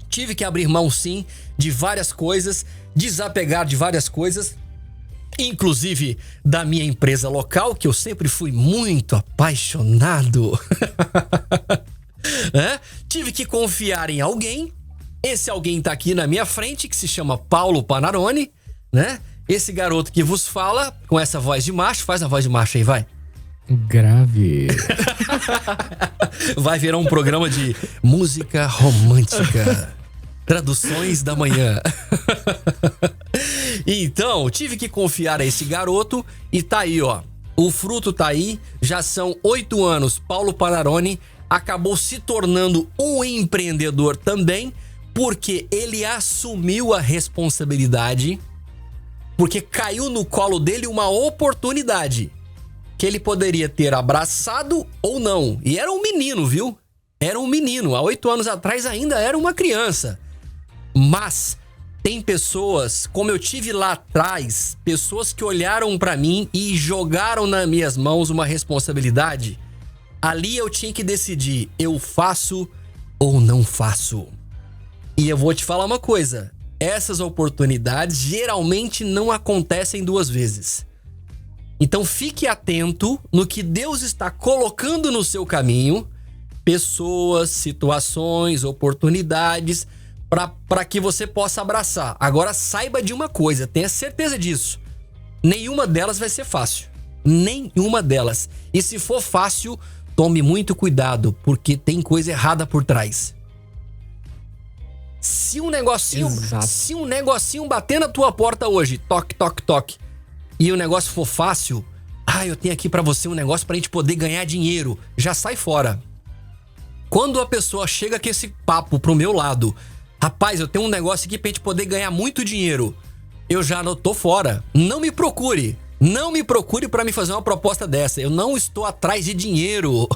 Tive que abrir mão, sim, de várias coisas, desapegar de várias coisas, inclusive da minha empresa local, que eu sempre fui muito apaixonado. Tive que confiar em alguém. Esse alguém tá aqui na minha frente, que se chama Paulo Panarone, né? Esse garoto que vos fala, com essa voz de macho. Faz a voz de macho aí, vai. Grave. Vai virar um programa de música romântica. Traduções da manhã. Então, tive que confiar a esse garoto e tá aí, ó. O fruto tá aí, já são 8 anos. Paulo Panarone acabou se tornando um empreendedor também, porque ele assumiu a responsabilidade, porque caiu no colo dele uma oportunidade que ele poderia ter abraçado ou não. E era um menino, viu? Era um menino. Há 8 anos atrás ainda era uma criança. Mas tem pessoas, como eu tive lá atrás, pessoas que olharam pra mim e jogaram nas minhas mãos uma responsabilidade. Ali eu tinha que decidir, eu faço ou não faço. E eu vou te falar uma coisa, essas oportunidades geralmente não acontecem 2 vezes. Então fique atento no que Deus está colocando no seu caminho, pessoas, situações, oportunidades, para que você possa abraçar. Agora saiba de uma coisa, tenha certeza disso. Nenhuma delas vai ser fácil. Nenhuma delas. E se for fácil, tome muito cuidado, porque tem coisa errada por trás. Se um negocinho bater na tua porta hoje, toque, toque, toque, e o negócio for fácil, eu tenho aqui pra você um negócio pra gente poder ganhar dinheiro, já sai fora. Quando a pessoa chega com esse papo pro meu lado, rapaz, eu tenho um negócio aqui pra gente poder ganhar muito dinheiro, eu já não tô fora. Não me procure. Não me procure pra me fazer uma proposta dessa. Eu não estou atrás de dinheiro.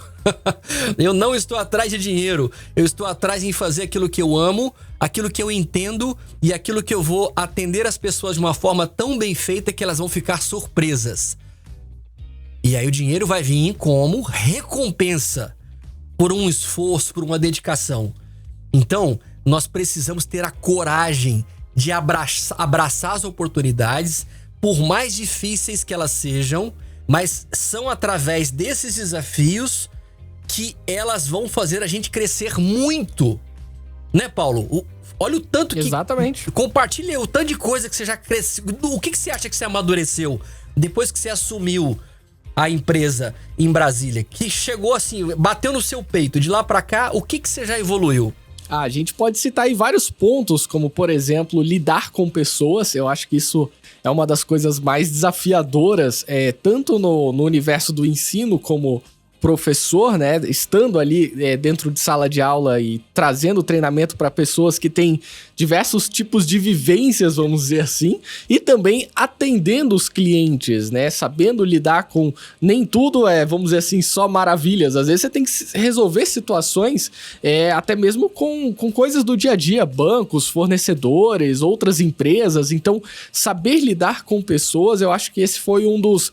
Eu não estou atrás de dinheiro. Eu estou atrás em fazer aquilo que eu amo, aquilo que eu entendo e aquilo que eu vou atender as pessoas de uma forma tão bem feita que elas vão ficar surpresas. E aí o dinheiro vai vir como recompensa por um esforço, por uma dedicação. Então, nós precisamos ter a coragem de abraçar as oportunidades, por mais difíceis que elas sejam, mas são através desses desafios que elas vão fazer a gente crescer muito. Né, Paulo? Olha o tanto que... Exatamente. Compartilha o tanto de coisa que você já cresceu. O que você acha que você amadureceu depois que você assumiu a empresa em Brasília? Que chegou assim, bateu no seu peito. De lá pra cá, o que você já evoluiu? A gente pode citar aí vários pontos, como, por exemplo, lidar com pessoas. Eu acho que isso é uma das coisas mais desafiadoras, tanto no universo do ensino como professor, né? Estando ali dentro de sala de aula e trazendo treinamento para pessoas que têm diversos tipos de vivências, vamos dizer assim, e também atendendo os clientes, né? Sabendo lidar com... Nem tudo vamos dizer assim, só maravilhas. Às vezes você tem que resolver situações até mesmo com coisas do dia a dia, bancos, fornecedores, outras empresas. Então, saber lidar com pessoas, eu acho que esse foi um dos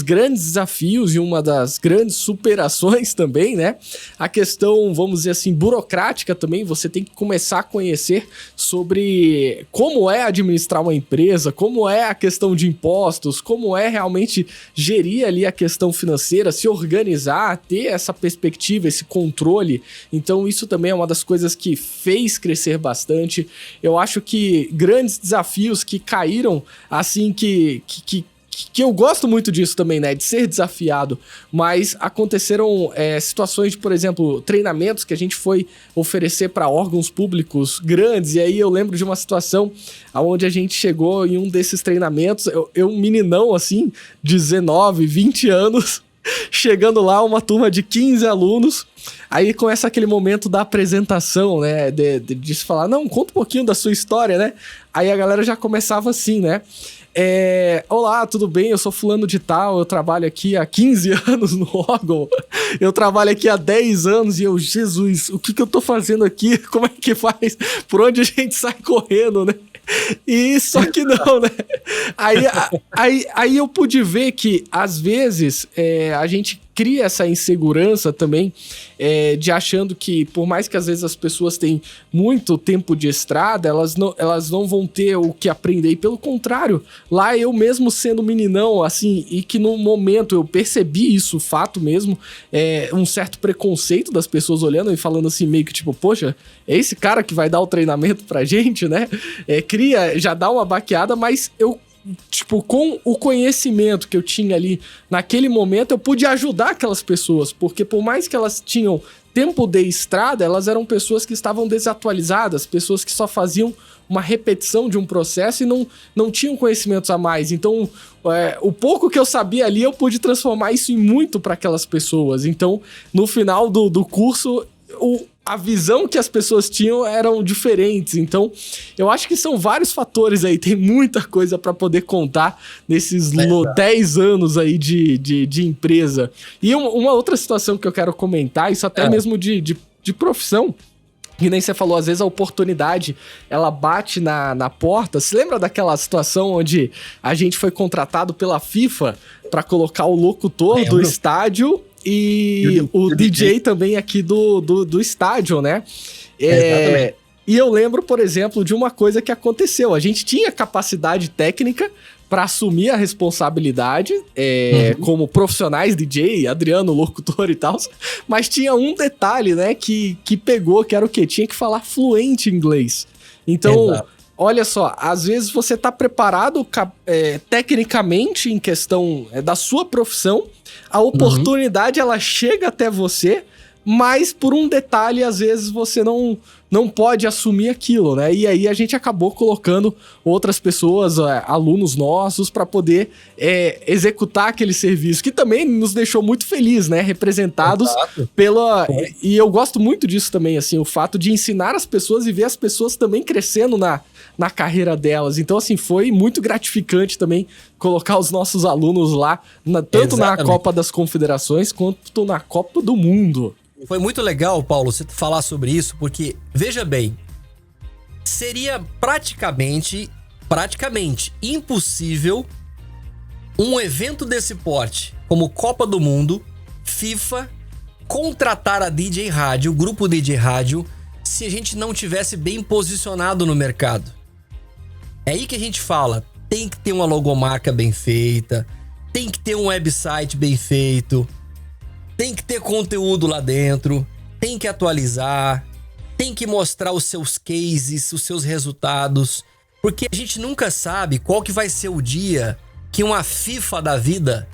grandes desafios e uma das grandes superações operações também, né? A questão, vamos dizer assim, burocrática também, você tem que começar a conhecer sobre como é administrar uma empresa, como é a questão de impostos, como é realmente gerir ali a questão financeira, se organizar, ter essa perspectiva, esse controle. Então isso também é uma das coisas que fez crescer bastante. Eu acho que grandes desafios que caíram, assim, que eu gosto muito disso também, né? De ser desafiado. Mas aconteceram situações de, por exemplo, treinamentos que a gente foi oferecer para órgãos públicos grandes. E aí eu lembro de uma situação onde a gente chegou em um desses treinamentos. Eu um meninão, assim, 19, 20 anos, chegando lá, uma turma de 15 alunos. Aí começa aquele momento da apresentação, né? De se falar, não, conta um pouquinho da sua história, né? Aí a galera já começava assim, né? Olá, tudo bem? Eu sou fulano de tal, eu trabalho aqui há 15 anos no órgão, eu trabalho aqui há 10 anos e eu, Jesus, o que eu tô fazendo aqui? Como é que faz? Por onde a gente sai correndo, né? E só que não, né? Aí eu pude ver que, às vezes, a gente cria essa insegurança também, de achando que, por mais que às vezes as pessoas tenham muito tempo de estrada, elas não vão ter o que aprender. E pelo contrário, lá eu mesmo sendo meninão, assim, e que no momento eu percebi isso, fato mesmo, um certo preconceito das pessoas olhando e falando assim, meio que tipo, poxa, é esse cara que vai dar o treinamento pra gente, né? Já dá uma baqueada, mas eu, tipo, com o conhecimento que eu tinha ali naquele momento, eu pude ajudar aquelas pessoas, porque por mais que elas tinham tempo de estrada, elas eram pessoas que estavam desatualizadas, pessoas que só faziam uma repetição de um processo e não tinham conhecimentos a mais. Então, o pouco que eu sabia ali, eu pude transformar isso em muito para aquelas pessoas. Então, no final do curso, a visão que as pessoas tinham eram diferentes. Então, eu acho que são vários fatores aí. Tem muita coisa para poder contar nesses 10 anos aí de empresa. E uma outra situação que eu quero comentar, isso até mesmo de profissão, que nem você falou, às vezes a oportunidade, ela bate na porta. Se lembra daquela situação onde a gente foi contratado pela FIFA para colocar o locutor do estádio e o DJ também aqui do estádio, né? E eu lembro, por exemplo, de uma coisa que aconteceu. A gente tinha capacidade técnica para assumir a responsabilidade como profissionais DJ, Adriano, locutor e tal, mas tinha um detalhe, né, que pegou, que era o quê? Tinha que falar fluente inglês. Então, olha só, às vezes você tá preparado tecnicamente em questão da sua profissão, a oportunidade ela chega até você, mas por um detalhe, às vezes você não pode assumir aquilo, né? E aí a gente acabou colocando outras pessoas, alunos nossos, para poder executar aquele serviço, que também nos deixou muito felizes, né? Representados E eu gosto muito disso também, assim, o fato de ensinar as pessoas e ver as pessoas também crescendo na carreira delas. Então, assim, foi muito gratificante também colocar os nossos alunos lá, tanto na Copa das Confederações quanto na Copa do Mundo. Foi muito legal, Paulo, você falar sobre isso, porque, veja bem, seria praticamente impossível um evento desse porte, como Copa do Mundo, FIFA, contratar a DJ Rádio, o grupo DJ Rádio, se a gente não tivesse bem posicionado no mercado. É aí que a gente fala, tem que ter uma logomarca bem feita, tem que ter um website bem feito, tem que ter conteúdo lá dentro, tem que atualizar, tem que mostrar os seus cases, os seus resultados, porque a gente nunca sabe qual que vai ser o dia que uma FIFA da vida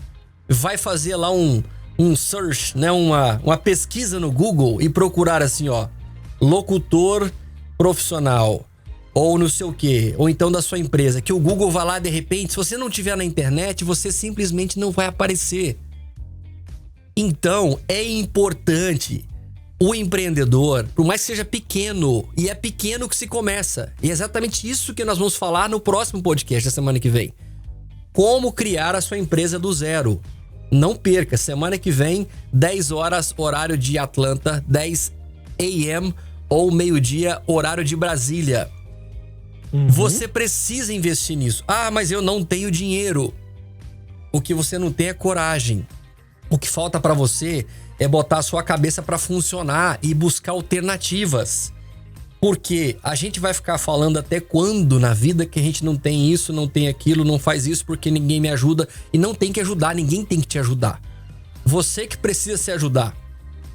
vai fazer lá um search, né, uma pesquisa no Google e procurar assim, ó, locutor profissional, ou não sei o quê, ou então da sua empresa, que o Google vai lá de repente, se você não tiver na internet, você simplesmente não vai aparecer. Então, é importante o empreendedor, por mais que seja pequeno, e é pequeno que se começa. E é exatamente isso que nós vamos falar no próximo podcast da semana que vem. Como criar a sua empresa do zero. Não perca, semana que vem, 10 horas, horário de Atlanta, 10 a.m. ou meio-dia, horário de Brasília. Você precisa investir nisso. Ah, mas eu não tenho dinheiro. O que você não tem é coragem. O que falta pra você é botar a sua cabeça pra funcionar e buscar alternativas. Porque a gente vai ficar falando até quando na vida que a gente não tem isso, não tem aquilo, não faz isso porque ninguém me ajuda. E não tem que ajudar, ninguém tem que te ajudar. Você que precisa se ajudar.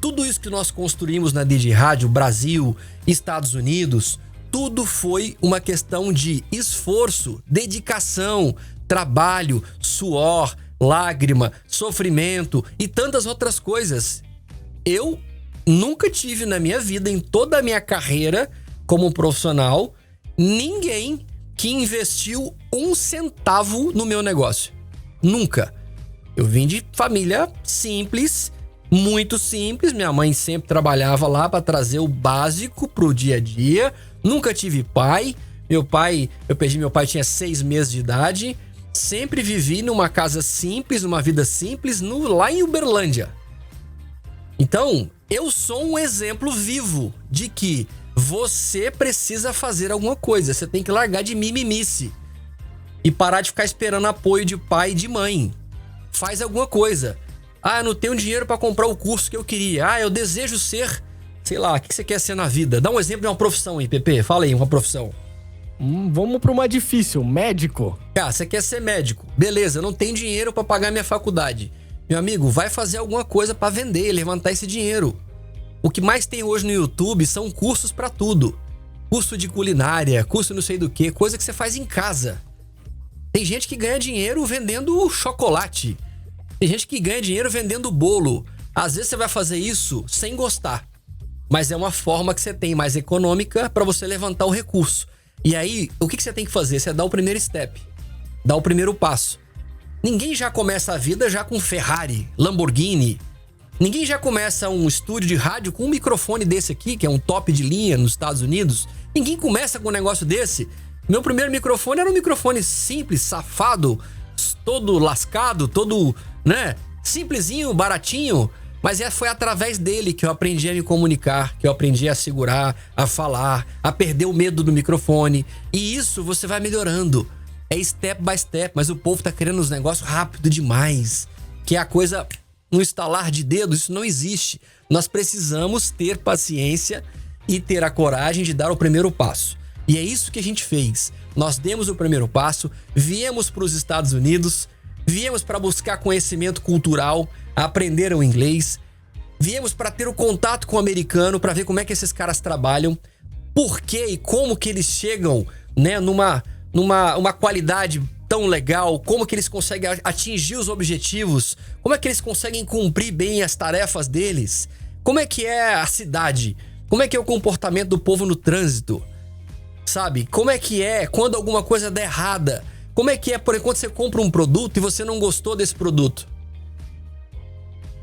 Tudo isso que nós construímos na DJ Rádio, Brasil, Estados Unidos, tudo foi uma questão de esforço, dedicação, trabalho, suor, lágrima, sofrimento e tantas outras coisas. Eu nunca tive na minha vida, em toda a minha carreira como profissional, ninguém que investiu 1 centavo no meu negócio. Nunca. Eu vim de família simples, muito simples. Minha mãe sempre trabalhava lá para trazer o básico pro dia a dia. Nunca tive pai. Eu perdi meu pai, tinha 6 meses de idade. Sempre vivi numa casa simples, numa vida simples, lá em Uberlândia. Então, eu sou um exemplo vivo de que você precisa fazer alguma coisa. Você tem que largar de mimimice e parar de ficar esperando apoio de pai e de mãe. Faz alguma coisa. Ah, eu não tenho dinheiro para comprar o curso que eu queria. Ah, eu desejo ser, sei lá, o que você quer ser na vida? Dá um exemplo de uma profissão aí, Pepe. Fala aí, uma profissão. Vamos para uma difícil, médico. Cara, você quer ser médico. Beleza, eu não tenho dinheiro para pagar minha faculdade. Meu amigo, vai fazer alguma coisa para vender, levantar esse dinheiro. O que mais tem hoje no YouTube são cursos para tudo. Curso de culinária, curso não sei do que, coisa que você faz em casa. Tem gente que ganha dinheiro vendendo chocolate. Tem gente que ganha dinheiro vendendo bolo. Às vezes você vai fazer isso sem gostar. Mas é uma forma que você tem mais econômica para você levantar o recurso. E aí, o que você tem que fazer? Você dá o primeiro step. Dá o primeiro passo. Ninguém já começa a vida já com Ferrari, Lamborghini. Ninguém já começa um estúdio de rádio com um microfone desse aqui, que é um top de linha nos Estados Unidos. Ninguém começa com um negócio desse. Meu primeiro microfone era um microfone simples, safado, todo lascado, todo, né, simplesinho, baratinho. Mas foi através dele que eu aprendi a me comunicar, que eu aprendi a segurar, a falar, a perder o medo do microfone. E isso você vai melhorando. É step by step, mas o povo tá querendo os negócios rápido demais. Que é a coisa, um estalar de dedos, isso não existe. Nós precisamos ter paciência e ter a coragem de dar o primeiro passo. E é isso que a gente fez. Nós demos o primeiro passo, viemos para os Estados Unidos, viemos para buscar conhecimento cultural, aprender o inglês, viemos para ter o contato com o americano, para ver como é que esses caras trabalham, por que e como que eles chegam, né, numa qualidade tão legal, como que eles conseguem atingir os objetivos, como é que eles conseguem cumprir bem as tarefas deles, como é que é a cidade, como é que é o comportamento do povo no trânsito, sabe? Como é que é quando alguma coisa der errada, como é que é, por enquanto você compra um produto e você não gostou desse produto.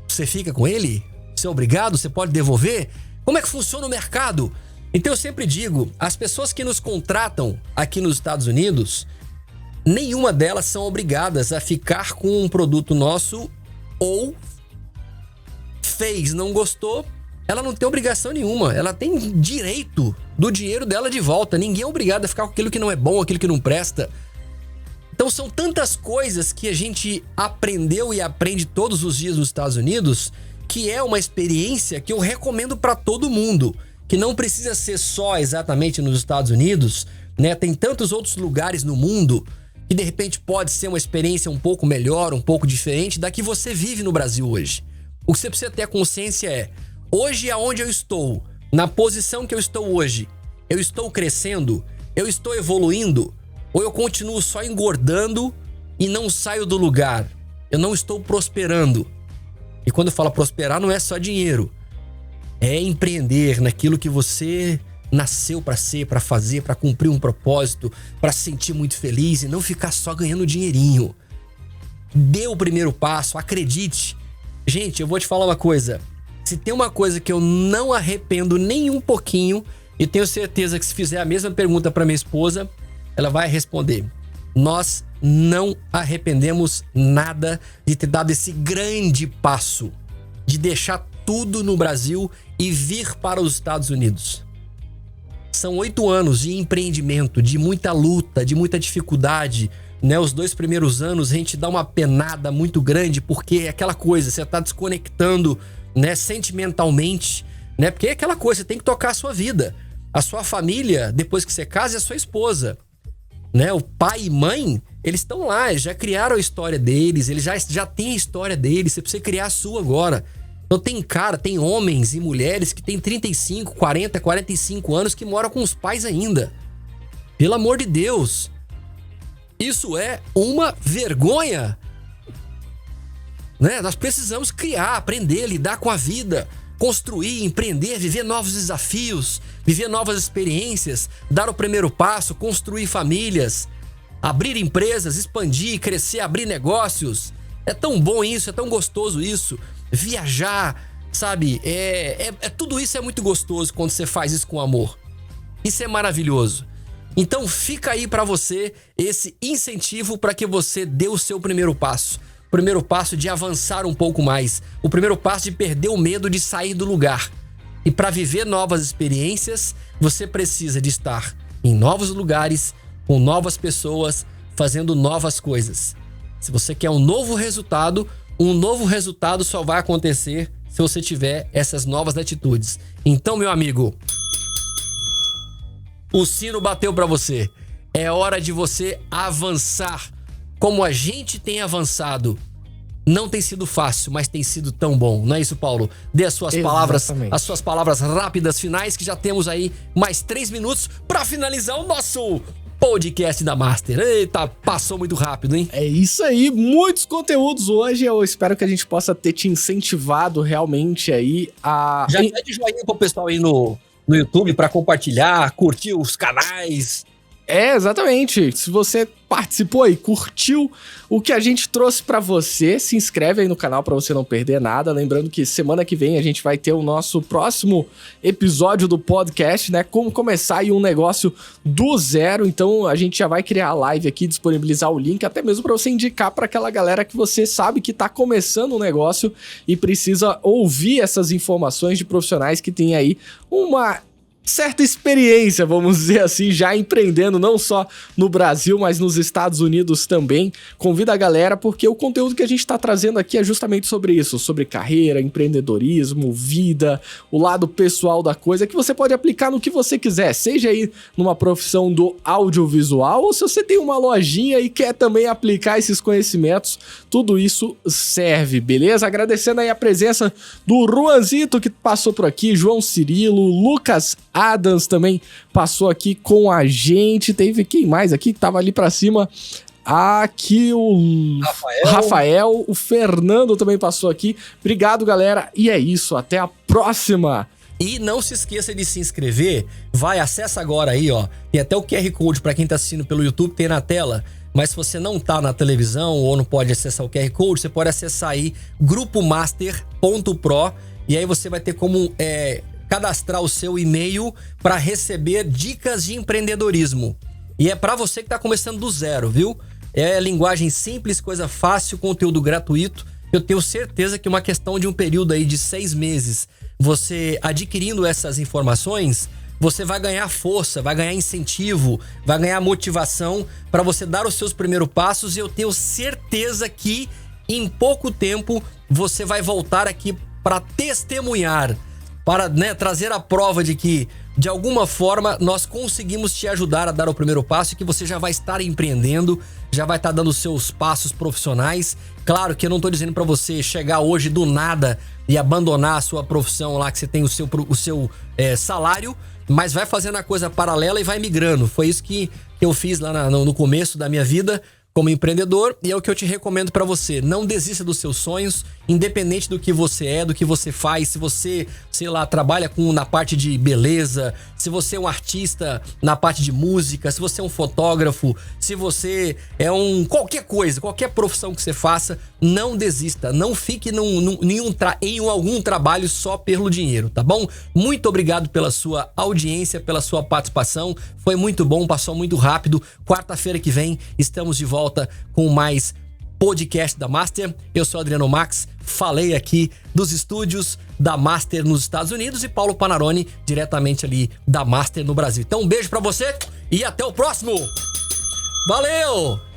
Você fica com ele? Você é obrigado? Você pode devolver? Como é que funciona o mercado? Então eu sempre digo, as pessoas que nos contratam aqui nos Estados Unidos, nenhuma delas são obrigadas a ficar com um produto nosso ou não gostou, ela não tem obrigação nenhuma, ela tem direito do dinheiro dela de volta. Ninguém é obrigado a ficar com aquilo que não é bom, aquilo que não presta. Então são tantas coisas que a gente aprendeu e aprende todos os dias nos Estados Unidos, que é uma experiência que eu recomendo para todo mundo, que não precisa ser só exatamente nos Estados Unidos, né? Tem tantos outros lugares no mundo que de repente pode ser uma experiência um pouco melhor, um pouco diferente da que você vive no Brasil hoje. O que você precisa ter consciência é, hoje aonde eu estou, na posição que eu estou hoje, eu estou crescendo, eu estou evoluindo, ou eu continuo só engordando e não saio do lugar? Eu não estou prosperando. E quando eu falo prosperar, não é só dinheiro. É empreender naquilo que você nasceu para ser, para fazer, para cumprir um propósito, para se sentir muito feliz e não ficar só ganhando dinheirinho. Dê o primeiro passo, acredite. Gente, eu vou te falar uma coisa. Se tem uma coisa que eu não arrependo nem um pouquinho, e tenho certeza que se fizer a mesma pergunta para minha esposa, ela vai responder. Nós não arrependemos nada de ter dado esse grande passo, de deixar tudo no Brasil e vir para os Estados Unidos. São 8 anos de empreendimento, de muita luta, de muita dificuldade, né, os 2 primeiros anos, a gente dá uma penada muito grande, porque é aquela coisa, você tá desconectando, né, sentimentalmente, né? Porque é aquela coisa, você tem que tocar a sua vida. A sua família, depois que você casa, é a sua esposa, né? O pai e mãe, eles estão lá, eles já criaram a história deles, eles já têm a história deles, você precisa criar a sua agora. Então tem homens e mulheres que têm 35, 40, 45 anos que moram com os pais ainda. Pelo amor de Deus. Isso é uma vergonha, né? Nós precisamos criar, aprender, lidar com a vida, construir, empreender, viver novos desafios, viver novas experiências, dar o primeiro passo, construir famílias, abrir empresas, expandir, crescer, abrir negócios. É tão bom isso, é tão gostoso isso. Viajar, sabe? Tudo isso é muito gostoso quando você faz isso com amor. Isso é maravilhoso. Então fica aí pra você esse incentivo para que você dê o seu primeiro passo. O primeiro passo de avançar um pouco mais. O primeiro passo de perder o medo de sair do lugar. E para viver novas experiências, você precisa de estar em novos lugares, com novas pessoas, fazendo novas coisas. Se você quer um novo resultado só vai acontecer se você tiver essas novas atitudes. Então, meu amigo, o sino bateu para você. É hora de você avançar. Como a gente tem avançado. Não tem sido fácil, mas tem sido tão bom. Não é isso, Paulo? Dê as suas palavras rápidas finais, que já temos aí mais 3 minutos para finalizar o nosso podcast da Master. Eita, passou muito rápido, hein? É isso aí, muitos conteúdos hoje. Eu espero que a gente possa ter te incentivado realmente aí a... Já pede joinha pro pessoal aí no YouTube para compartilhar, curtir os canais. Exatamente. Se você participou e curtiu o que a gente trouxe pra você, se inscreve aí no canal pra você não perder nada. Lembrando que semana que vem a gente vai ter o nosso próximo episódio do podcast, né? Como começar aí um negócio do zero. Então a gente já vai criar a live aqui, disponibilizar o link, até mesmo pra você indicar pra aquela galera que você sabe que tá começando um negócio e precisa ouvir essas informações de profissionais que tem aí uma certa experiência, vamos dizer assim, já empreendendo não só no Brasil, mas nos Estados Unidos também. Convida a galera, porque o conteúdo que a gente está trazendo aqui é justamente sobre isso, sobre carreira, empreendedorismo, vida, o lado pessoal da coisa, que você pode aplicar no que você quiser, seja aí numa profissão do audiovisual, ou se você tem uma lojinha e quer também aplicar esses conhecimentos, tudo isso serve, beleza? Agradecendo aí a presença do Ruanzito, que passou por aqui, João Cirilo, Lucas Adams também passou aqui com a gente. Teve quem mais aqui que tava ali pra cima? Aqui o Rafael, o Fernando também passou aqui. Obrigado, galera. E é isso, até a próxima. E não se esqueça de se inscrever. Acessa agora aí, ó. Tem até o QR Code pra quem tá assistindo pelo YouTube, tem na tela. Mas se você não tá na televisão ou não pode acessar o QR Code, você pode acessar aí grupomaster.pro e aí você vai ter como cadastrar o seu e-mail para receber dicas de empreendedorismo. E é para você que tá começando do zero, viu? É linguagem simples, coisa fácil, conteúdo gratuito. Eu tenho certeza que uma questão de um período aí de 6 meses, você adquirindo essas informações, você vai ganhar força, vai ganhar incentivo, vai ganhar motivação para você dar os seus primeiros passos. E eu tenho certeza que em pouco tempo você vai voltar aqui para testemunhar, para, né, trazer a prova de que, de alguma forma, nós conseguimos te ajudar a dar o primeiro passo e que você já vai estar empreendendo, já vai estar dando os seus passos profissionais. Claro que eu não estou dizendo para você chegar hoje do nada e abandonar a sua profissão lá, que você tem o seu salário, mas vai fazendo a coisa paralela e vai migrando. Foi isso que eu fiz lá no começo da minha vida como empreendedor, e é o que eu te recomendo para você. Não desista dos seus sonhos, independente do que você é, do que você faz. Se você, sei lá, trabalha na parte de beleza, se você é um artista na parte de música, se você é um fotógrafo, se você é qualquer coisa, qualquer profissão que você faça, não desista. Não fique em algum trabalho só pelo dinheiro, tá bom? Muito obrigado pela sua audiência, pela sua participação. Foi muito bom, passou muito rápido. Quarta-feira que vem estamos de volta com mais podcast da Master. Eu sou Adriano Max, falei aqui dos estúdios da Master nos Estados Unidos e Paulo Panarone diretamente ali da Master no Brasil. Então um beijo pra você e até o próximo. Valeu!